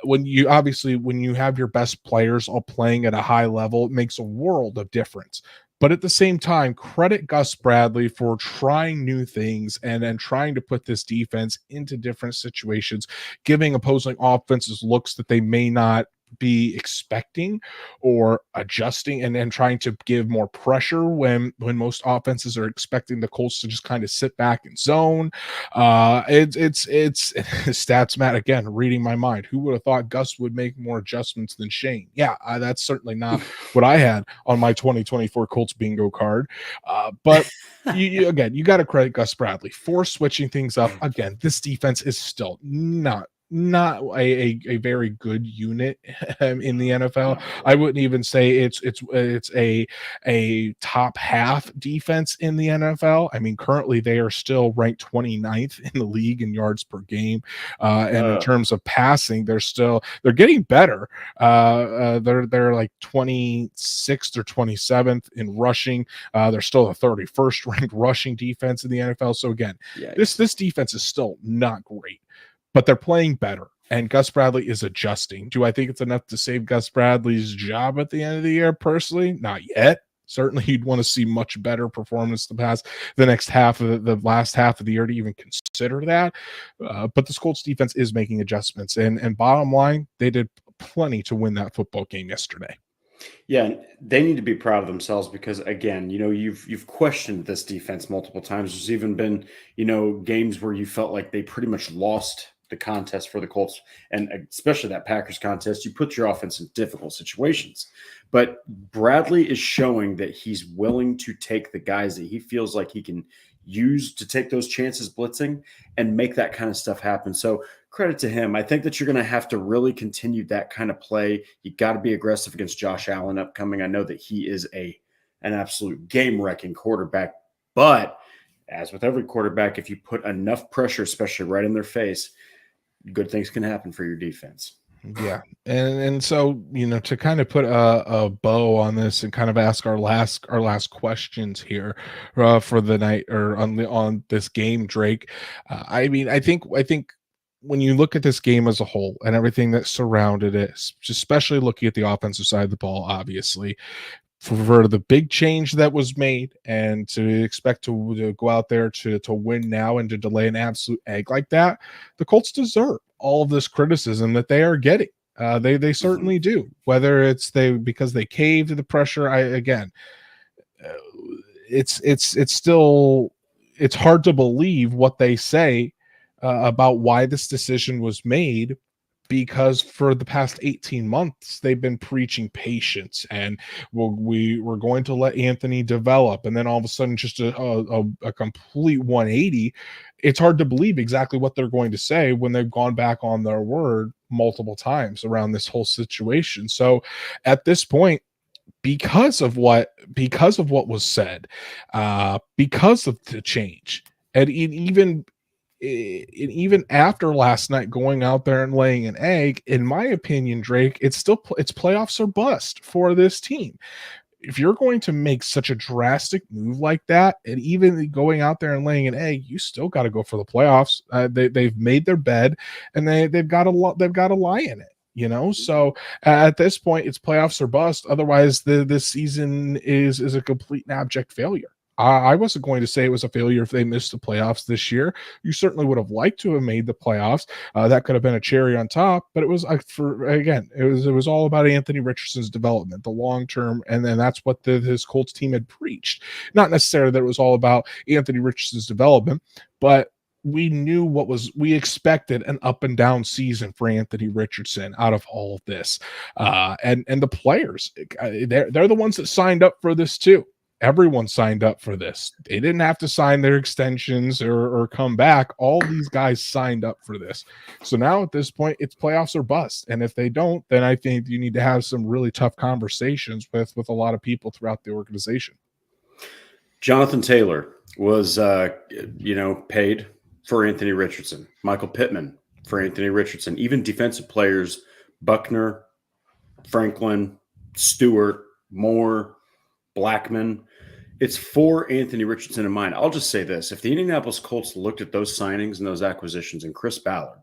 when you have your best players all playing at a high level, it makes a world of difference. But at the same time, credit Gus Bradley for trying new things and trying to put this defense into different situations, giving opposing offenses looks that they may not be expecting or adjusting, and then trying to give more pressure when most offenses are expecting the Colts to just kind of sit back and zone. It's stats, Matt, again, reading my mind. Who would have thought Gus would make more adjustments than Shane? Yeah, that's certainly not what I had on my 2024 Colts bingo card. But you got to credit Gus Bradley for switching things up. Again, this defense is still not not a very good unit in the NFL. Not I really. wouldn't even say it's a top half defense in the NFL. I mean, currently they are still ranked 29th in the league in yards per game, and in terms of passing, they're getting better. They're like 26th or 27th in rushing. They're still the 31st ranked rushing defense in the NFL. So again, this Yikes. this defense is still not great, but they're playing better. And Gus Bradley is adjusting. Do I think it's enough to save Gus Bradley's job at the end of the year? Personally, not yet. Certainly, you'd want to see much better performance the next half of the last half of the year to even consider that. But the Colts defense is making adjustments, and bottom line, they did plenty to win that football game yesterday. Yeah, and they need to be proud of themselves because again, you've questioned this defense multiple times. There's even been, games where you felt like they pretty much lost the contest for the Colts, and especially that Packers contest. You put your offense in difficult situations. But Bradley is showing that he's willing to take the guys that he feels like he can use to take those chances blitzing and make that kind of stuff happen. So credit to him. I think that you're going to have to really continue that kind of play. You got to be aggressive against Josh Allen upcoming. I know that he is an absolute game-wrecking quarterback, but as with every quarterback, if you put enough pressure, especially right in their face, good things can happen for your defense. Yeah, and so to kind of put a bow on this and kind of ask our last questions here for the night or on this game, Drake. I mean, I think when you look at this game as a whole and everything that surrounded it, especially looking at the offensive side of the ball, obviously, for the big change that was made and to expect to go out there to win now and to delay an absolute egg like that, the Colts deserve all of this criticism that they are getting. They certainly do. Whether it's because they caved to the pressure, it's still it's hard to believe what they say about why this decision was made, because for the past 18 months they've been preaching patience and we're going to let Anthony develop, and then all of a sudden just a complete 180. It's hard to believe exactly what they're going to say when they've gone back on their word multiple times around this whole situation. So at this point, because of what was said, because of the change, and even after last night going out there and laying an egg, in my opinion, Drake, it's playoffs or bust for this team. If you're going to make such a drastic move like that, and even going out there and laying an egg, you still got to go for the playoffs. They've made their bed, and they've got to lie in it. So at this point, it's playoffs or bust. Otherwise, this season is a complete and abject failure. I wasn't going to say it was a failure if they missed the playoffs this year. You certainly would have liked to have made the playoffs. That could have been a cherry on top. But it was it was all about Anthony Richardson's development, the long term, and then that's what his Colts team had preached. Not necessarily that it was all about Anthony Richardson's development, but we expected an up and down season for Anthony Richardson out of all of this, and the players, they're the ones that signed up for this too. Everyone signed up for this. They didn't have to sign their extensions or come back. All these guys signed up for this. So now at this point, it's playoffs or bust. And if they don't, then I think you need to have some really tough conversations with a lot of people throughout the organization. Jonathan Taylor was, paid for Anthony Richardson. Michael Pittman for Anthony Richardson. Even defensive players, Buckner, Franklin, Stewart, Moore, Blackman. It's for Anthony Richardson in mind. I'll just say this. If the Indianapolis Colts looked at those signings and those acquisitions and Chris Ballard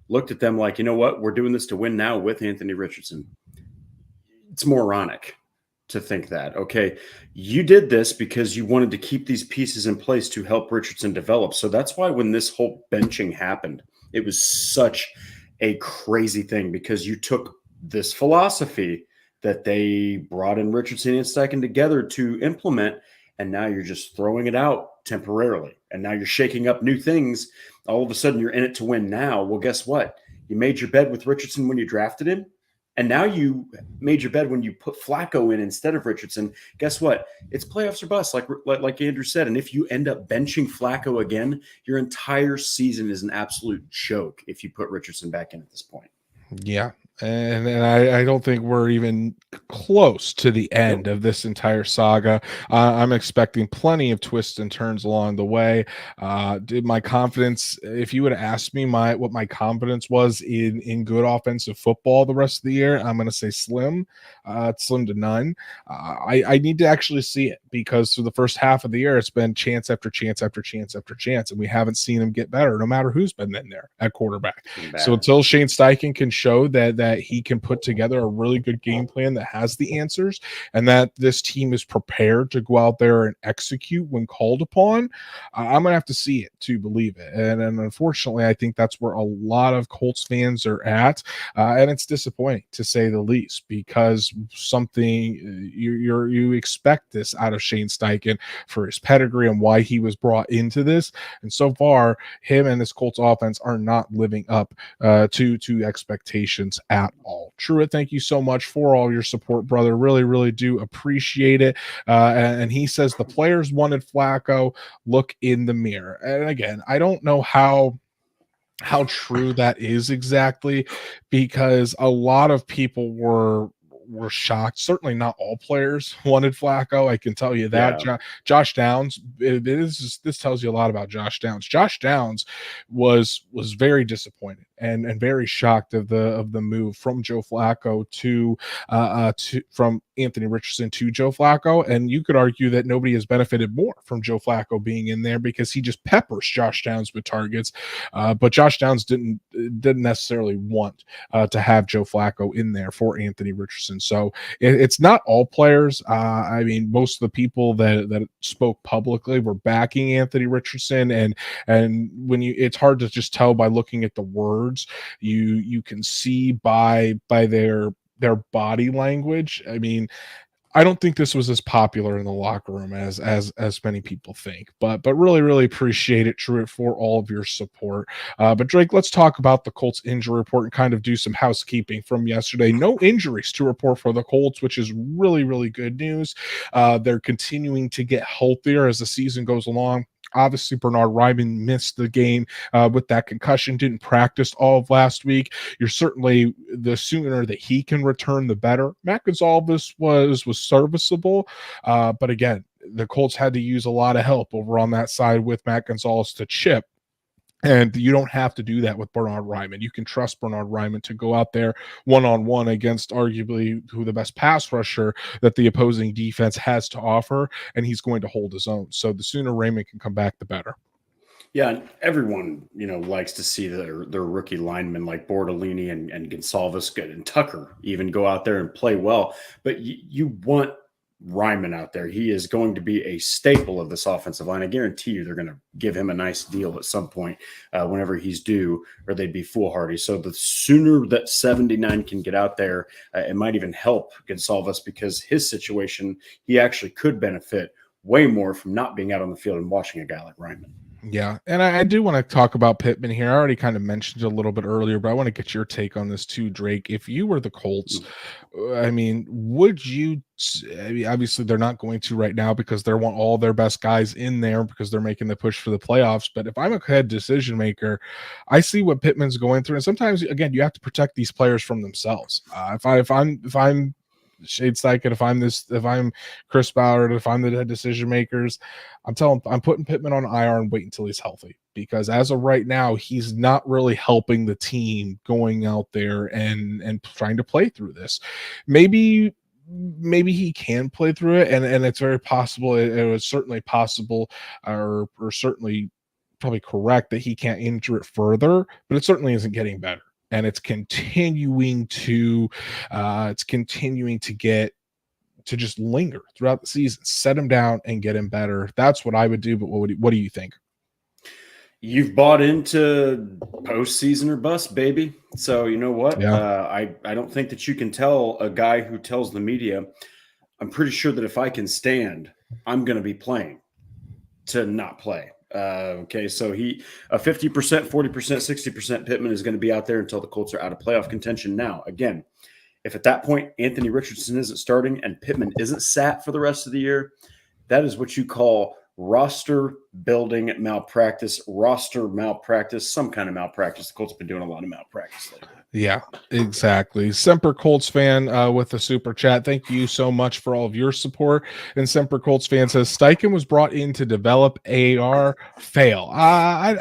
looked at them like, you know what, we're doing this to win now with Anthony Richardson, it's moronic to think that. Okay, you did this because you wanted to keep these pieces in place to help Richardson develop. So that's why when this whole benching happened, it was such a crazy thing, because you took this philosophy that they brought in Richardson and Steichen together to implement, and now you're just throwing it out temporarily. And now you're shaking up new things. All of a sudden, you're in it to win now. Well, guess what? You made your bed with Richardson when you drafted him. And now you made your bed when you put Flacco in instead of Richardson. Guess what? It's playoffs or bust, like Andrew said. And if you end up benching Flacco again, your entire season is an absolute joke if you put Richardson back in at this point. Yeah. And I don't think we're even close to the end Nope. of this entire saga. I'm expecting plenty of twists and turns along the way. Did my confidence, if you would have asked me what my confidence was in good offensive football the rest of the year, I'm going to say slim. It's slim to none. I need to actually see it, because through the first half of the year, it's been chance after chance after chance after chance, and we haven't seen him get better, no matter who's been in there at quarterback. So until Shane Steichen can show that he can put together a really good game plan that has the answers, and that this team is prepared to go out there and execute when called upon, I'm gonna have to see it to believe it. And unfortunately, I think that's where a lot of Colts fans are at, and it's disappointing to say the least, because you expect this out of Shane Steichen for his pedigree and why he was brought into this, and so far, him and this Colts offense are not living up to expectations at all. Truett, thank you so much for all your support, brother. Really, really do appreciate it. And he says the players wanted Flacco. Look in the mirror. And again, I don't know how true that is exactly, because a lot of people were shocked. Certainly not all players wanted Flacco. I can tell you that. Yeah. Josh Downs, this tells you a lot about Josh Downs. Josh Downs was very disappointed and very shocked of the move from Joe Flacco to from Anthony Richardson to Joe Flacco. And you could argue that nobody has benefited more from Joe Flacco being in there, because he just peppers Josh Downs with targets. But Josh Downs didn't necessarily want to have Joe Flacco in there for Anthony Richardson. So it's not all players. I mean, most of the people that spoke publicly were backing Anthony Richardson, and when it's hard to just tell by looking at the words. You can see by their body language. I mean, I don't think this was as popular in the locker room as many people think, but really, really appreciate it, Truett, for all of your support. But Drake, let's talk about the Colts injury report and kind of do some housekeeping from yesterday. No injuries to report for the Colts, which is really, really good news. They're continuing to get healthier as the season goes along. Obviously, Bernard Ryman missed the game with that concussion, didn't practice all of last week. You're certainly, the sooner that he can return, the better. Matt Gonzalez was serviceable, but again, the Colts had to use a lot of help over on that side with Matt Gonzalez to chip. And you don't have to do that with Bernard Ryman. You can trust Bernard Ryman to go out there one-on-one against arguably who the best pass rusher that the opposing defense has to offer, and he's going to hold his own. So the sooner Raymond can come back, the better. Yeah, everyone, likes to see their rookie linemen like Bordolini and Gonsalves and Tucker even go out there and play well. But you want Ryman out there. He is going to be a staple of this offensive line. I guarantee you they're going to give him a nice deal at some point whenever he's due, or they'd be foolhardy. So the sooner that 79 can get out there, it might even help Gonsalves, because his situation, he actually could benefit way more from not being out on the field and watching a guy like Ryman. Yeah, and I do want to talk about Pittman here. I already kind of mentioned it a little bit earlier, but I want to get your take on this too, Drake. If you were the Colts, I mean, would you? I mean, obviously, they're not going to right now because they want all their best guys in there because they're making the push for the playoffs. But if I'm a head decision maker, I see what Pittman's going through, and sometimes, again, you have to protect these players from themselves. If I'm Shade Steichen, if I'm Chris Ballard, if I'm the head decision makers, I'm putting Pittman on IR and wait until he's healthy, because as of right now, he's not really helping the team going out there and trying to play through this. Maybe he can play through it, and it's very possible. It was certainly possible, or certainly probably correct, that he can't injure it further, but it certainly isn't getting better. And it's continuing to get to just linger throughout the season. Set him down and get him better. That's what I would do. But what do you think? You've bought into postseason or bust, baby. So you know what? Yeah. I don't think that you can tell a guy who tells the media, I'm pretty sure that if I can stand, I'm going to be playing, to not play. Okay, so he 50%, 40%, 60% Pittman is going to be out there until the Colts are out of playoff contention. Now, again, If at that point Anthony Richardson isn't starting and Pittman isn't sat for the rest of the year, that is what you call roster building malpractice, some kind of malpractice. The Colts have been doing a lot of malpractice lately. Yeah, exactly. Semper Colts fan with the super chat. Thank you so much for all of your support. And Semper Colts fan says Steichen was brought in to develop AR fail. I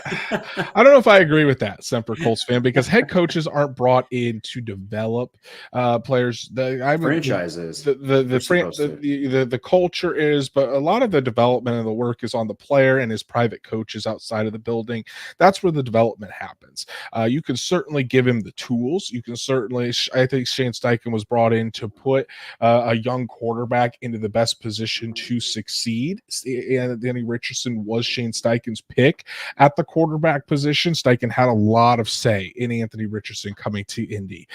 don't know if I agree with that, Semper Colts fan, because head coaches aren't brought in to develop players. Franchises. The culture is, but a lot of the development of the work is on the player and his private coaches outside of the building. That's where the development happens. You can certainly give him the tools. You can certainly, I think Shane Steichen was brought in to put a young quarterback into the best position to succeed. And Anthony Richardson was Shane Steichen's pick at the quarterback position. Steichen had a lot of say in Anthony Richardson coming to Indy.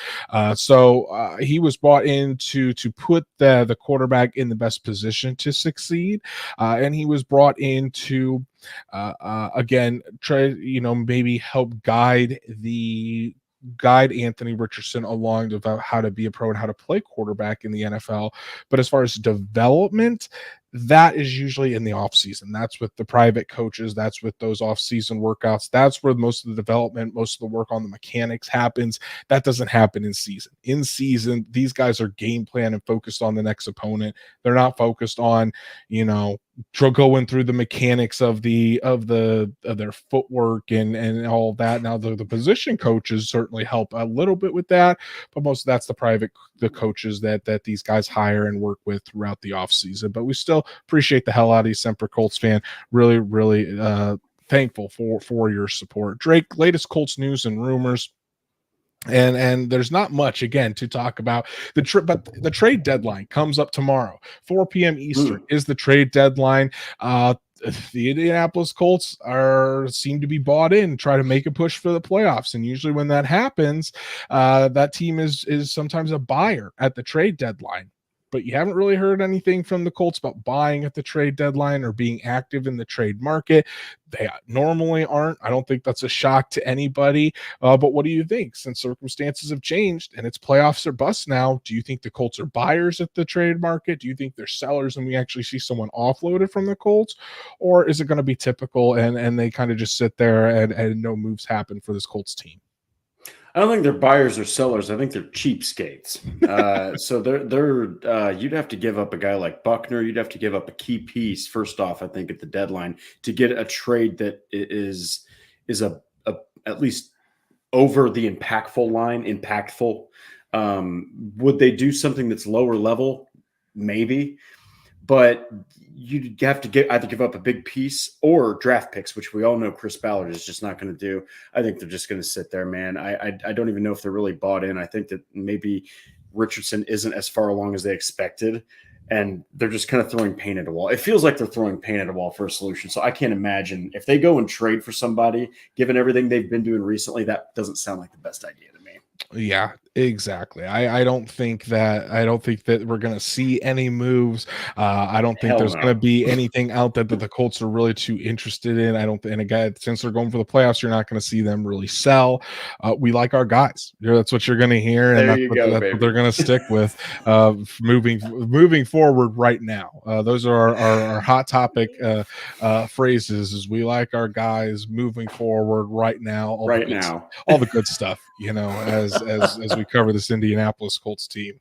So he was brought in to put the quarterback in the best position to succeed. And he was brought in to again, try, maybe help guide Anthony Richardson along about how to be a pro and how to play quarterback in the NFL. But as far as development, that is usually in the offseason. That's with the private coaches. That's with those offseason workouts. That's where most of the development, most of the work on the mechanics happens. That doesn't happen in season. In season, these guys are game plan and focused on the next opponent. They're not focused on, going through the mechanics of their footwork and all of that. Now the position coaches certainly help a little bit with that, but most of that's the coaches that these guys hire and work with throughout the offseason. But we still appreciate the hell out of you, Semper Colts fan. Really, really thankful for your support. Drake, latest Colts news and rumors. And there's not much again to talk about but the trade deadline comes up tomorrow. 4 p.m. Eastern is the trade deadline. The Indianapolis Colts seem to be bought in, try to make a push for the playoffs. And usually when that happens, that team is sometimes a buyer at the trade deadline. But you haven't really heard anything from the Colts about buying at the trade deadline or being active in the trade market. They normally aren't. I don't think that's a shock to anybody. But what do you think? Since circumstances have changed and it's playoffs or bust now, do you think the Colts are buyers at the trade market? Do you think they're sellers and we actually see someone offloaded from the Colts? Or is it going to be typical and they kind of just sit there and no moves happen for this Colts team? I don't think they're buyers or sellers. I think they're cheapskates. So they're you'd have to give up a guy like Buckner. You'd have to give up a key piece first off, I think, at the deadline to get a trade that is at least over the impactful line. Impactful. Would they do something that's lower level? Maybe, but you'd have to either give up a big piece or draft picks, which we all know Chris Ballard is just not going to do. I think they're just going to sit there, man. I don't even know if they're really bought in. I think that maybe Richardson isn't as far along as they expected, and they're just kind of throwing paint at a wall. It feels like they're throwing paint at a wall for a solution. So I can't imagine if they go and trade for somebody, given everything they've been doing recently, that doesn't sound like the best idea to me. Yeah, exactly. I don't think that we're going to see any moves. I don't think there's going to be anything out there that the Colts are really too interested in. And again, since they're going for the playoffs, you're not going to see them really sell. We like our guys. That's what you're going to hear, and that's what they're going to stick with moving forward right now. Those are our hot topic phrases. Is we like our guys moving forward right now. All the good stuff. As we cover this Indianapolis Colts team.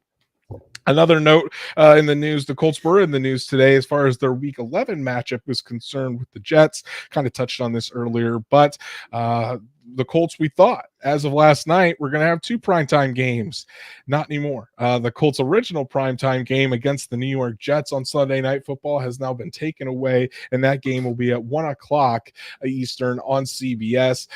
Another note in the news, the Colts were in the news today as far as their Week 11 matchup was concerned with the Jets. Kind of touched on this earlier, but the Colts, we thought, as of last night, we're going to have 2 primetime games. Not anymore. The Colts' original primetime game against the New York Jets on Sunday Night Football has now been taken away, and that game will be at 1 o'clock Eastern on CBS.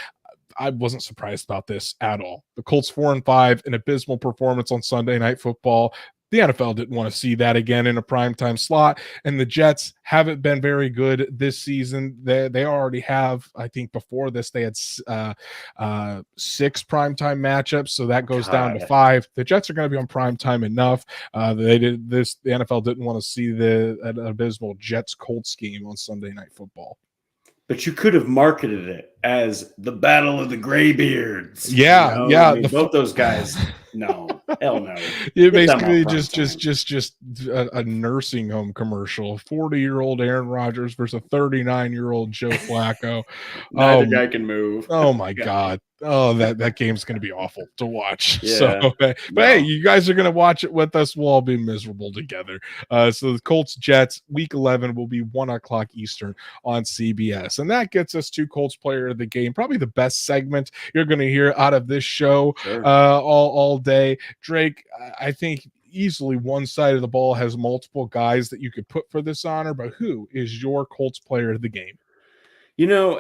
I wasn't surprised about this at all. The Colts 4-5, an abysmal performance on Sunday Night Football. The NFL didn't want to see that again in a primetime slot, and the Jets haven't been very good this season. They already have, I think before this, they had 6 primetime matchups, so that goes down to 5. The Jets are going to be on primetime enough. The NFL didn't want to see an abysmal Jets-Colts game on Sunday Night Football. But you could have marketed it as the Battle of the Graybeards. Yeah. Both those guys, no. Hell no. It Get them basically off just a nursing home commercial. 40-year-old Aaron Rodgers versus a 39-year-old Joe Flacco. Neither guy can move. Oh my God. Oh, that game's going to be awful to watch. So, Yeah. but hey, you guys are going to watch it with us. We'll all be miserable together. So the Colts Jets week 11 will be 1:00 Eastern on CBS. And that gets us to Colts Player of the Game, probably the best segment you're going to hear out of this show all day. Drake, I think easily one side of the ball has multiple guys that you could put for this honor, but who is your Colts Player of the Game?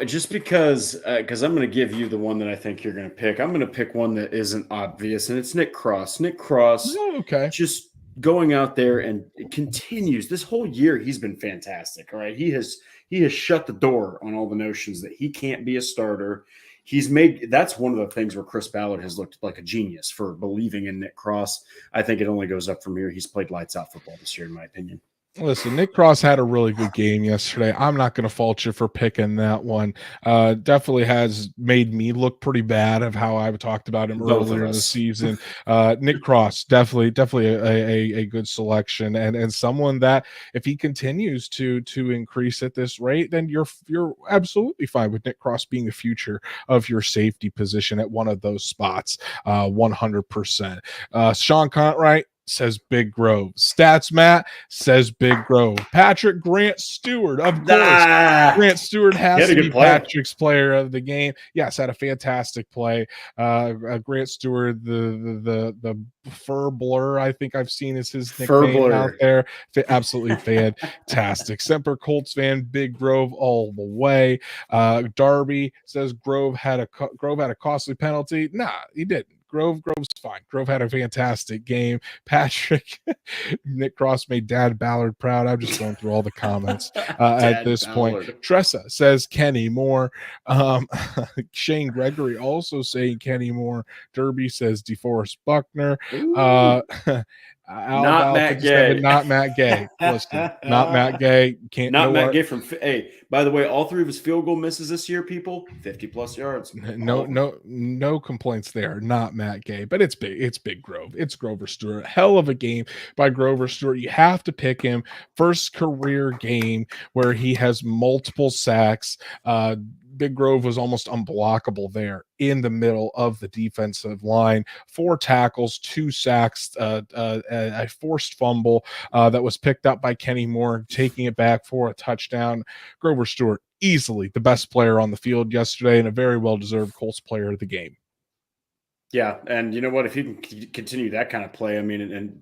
Just because I'm going to give you the one that I think you're going to pick. I'm going to pick one that isn't obvious, and it's Nick Cross. Nick Cross, okay, just going out there and it continues this whole year. He's been fantastic. All right, he has shut the door on all the notions that he can't be a starter. That's one of the things where Chris Ballard has looked like a genius for believing in Nick Cross. I think it only goes up from here. He's played lights out football this year, in my opinion. Listen, Nick Cross had a really good game yesterday. I'm not going to fault you for picking that one. Definitely has made me look pretty bad of how I talked about him earlier in the season. Nick Cross, definitely a good selection, and someone that if he continues to increase at this rate, then you're absolutely fine with Nick Cross being the future of your safety position at one of those spots, 100%. Sean Contright says Big Grove. Stats Matt says Big Grove. Patrick Grant Stewart, of course. Grant Stewart has to be Patrick's player of the game. Yes, had a fantastic play. Grant Stewart, the Fur Blur, I think I've seen is his nickname out there. Absolutely fantastic. Semper Colts fan, Big Grove all the way. Darby says Grove had a costly penalty. Nah, he didn't. Grove's fine. Grove had a fantastic game. Patrick, Nick Cross made Dad Ballard proud. I'm just going through all the comments at this point. Tressa says Kenny Moore. Shane Gregory also saying Kenny Moore. Derby says DeForest Buckner. Not Matt Gay. Not Matt Gay. Listen, not Matt Gay. Not Matt Gay from. Hey, by the way, all three of his field goal misses this year, people, 50+ yards. No complaints there. Not Matt Gay, but it's big. It's Big Grove. It's Grover Stewart. Hell of a game by Grover Stewart. You have to pick him. First career game where he has multiple sacks. Big Grove was almost unblockable there in the middle of the defensive line. 4 tackles, 2 sacks, a forced fumble that was picked up by Kenny Moore, taking it back for a touchdown. Grover Stewart, easily the best player on the field yesterday and a very well-deserved Colts player of the game. Yeah, and you know what? If he can continue that kind of play, I mean, and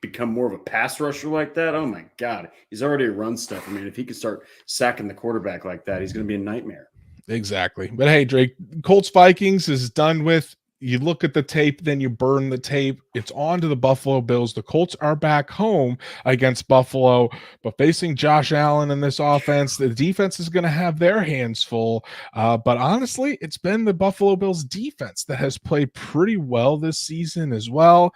become more of a pass rusher like that, oh my God. He's already a run stuff. I mean, if he can start sacking the quarterback like that, he's going to be a nightmare. Exactly. But hey, Drake, Colts Vikings is done with. You look at the tape, then you burn the tape. It's on to the Buffalo Bills. The Colts are back home against Buffalo, but facing Josh Allen in this offense, the defense is going to have their hands full. But honestly, it's been the Buffalo Bills defense that has played pretty well this season as well.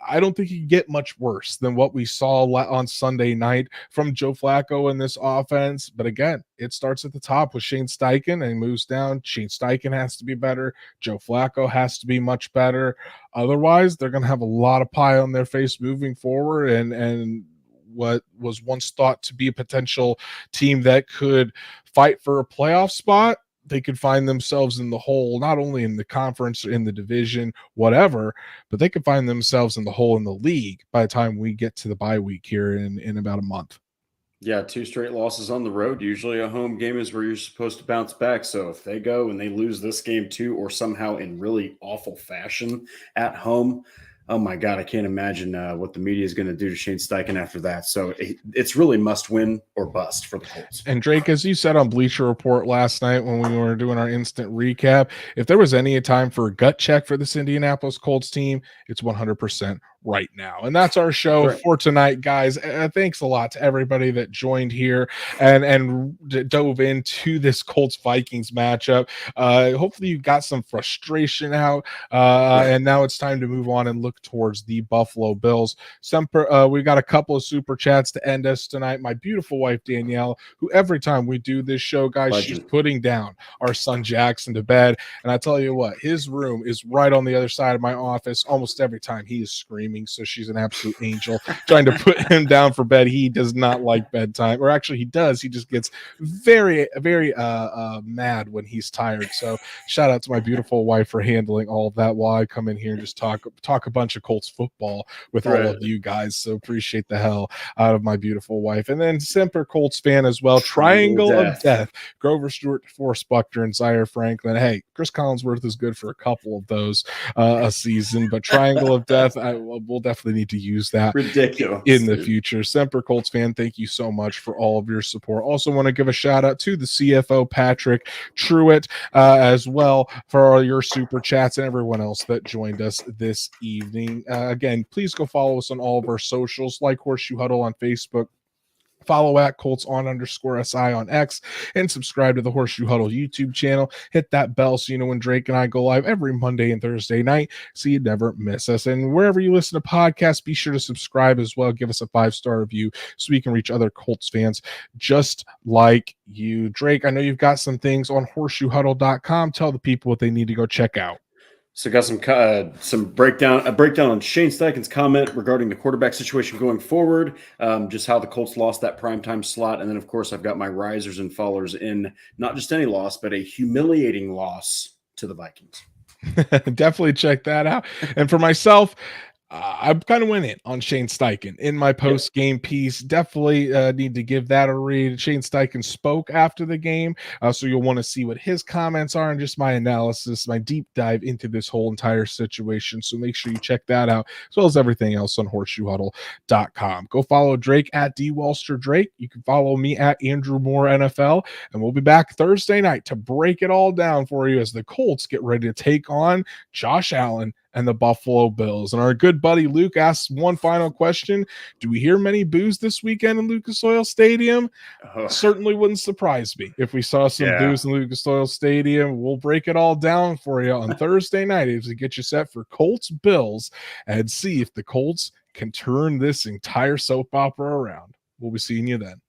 I don't think you can get much worse than what we saw on Sunday night from Joe Flacco in this offense. But again, it starts at the top with Shane Steichen and moves down. Shane Steichen has to be better. Joe Flacco has to be much better. Otherwise, they're going to have a lot of pie on their face moving forward. And what was once thought to be a potential team that could fight for a playoff spot, they could find themselves in the hole, not only in the conference, in the division, whatever, but they could find themselves in the hole in the league by the time we get to the bye week here in about a month. Yeah, 2 straight losses on the road. Usually a home game is where you're supposed to bounce back. So if they go and they lose this game too, or somehow in really awful fashion at home, oh my God, I can't imagine what the media is going to do to Shane Steichen after that. So it's really must win or bust for the Colts. And Drake, as you said on Bleacher Report last night when we were doing our instant recap, if there was any time for a gut check for this Indianapolis Colts team, it's 100% right now. And that's our show for tonight, guys. Thanks a lot to everybody that joined here and dove into this Colts Vikings matchup. Hopefully you got some frustration out, and now it's time to move on and look towards the Buffalo Bills. We got a couple of super chats to end us tonight. My beautiful wife Danielle, who every time we do this show, guys, she's putting down our son Jackson to bed. And I tell you what, his room is right on the other side of my office almost every time he is screaming. So she's an absolute angel trying to put him down for bed. He does not like bedtime, or actually he does. He just gets very, very mad when he's tired. So shout out to my beautiful wife for handling all of that while I come in here and just talk a bunch of Colts football with all of you guys. So appreciate the hell out of my beautiful wife. And then Semper Colts fan as well. Triangle of Death. Grover Stewart, Forrest Buckner, and Zaire Franklin. Hey, Chris Collinsworth is good for a couple of those a season, but Triangle of Death, we'll definitely need to use that in the future. Semper Colts fan, thank you so much for all of your support. Also want to give a shout out to the CFO Patrick Truitt as well for all your super chats and everyone else that joined us this evening. Again, please go follow us on all of our socials, like Horseshoe Huddle on Facebook, follow at Colts_SI on X, and subscribe to the Horseshoe Huddle YouTube channel. Hit that bell so you know when Drake and I go live every Monday and Thursday night so you never miss us. And wherever you listen to podcasts, be sure to subscribe as well. Give us a 5-star review so we can reach other Colts fans just like you. Drake, I know you've got some things on horseshoehuddle.com. Tell the people what they need to go check out. So got some breakdown on Shane Steichen's comment regarding the quarterback situation going forward, just how the Colts lost that primetime slot. And then, of course, I've got my risers and fallers in not just any loss, but a humiliating loss to the Vikings. Definitely check that out. And for myself, I kind of went in on Shane Steichen in my post-game piece. Definitely need to give that a read. Shane Steichen spoke after the game, so you'll want to see what his comments are and just my analysis, my deep dive into this whole entire situation. So make sure you check that out, as well as everything else on horseshoehuddle.com. Go follow Drake at DWalsterDrake. You can follow me at Andrew Moore NFL, and we'll be back Thursday night to break it all down for you as the Colts get ready to take on Josh Allen and the Buffalo Bills. And our good buddy Luke asks one final question. Do we hear many boos this weekend in Lucas Oil Stadium? Certainly wouldn't surprise me if we saw some boos in Lucas Oil Stadium. We'll break it all down for you on Thursday night as we get you set for Colts Bills and see if the Colts can turn this entire soap opera around. We'll be seeing you then.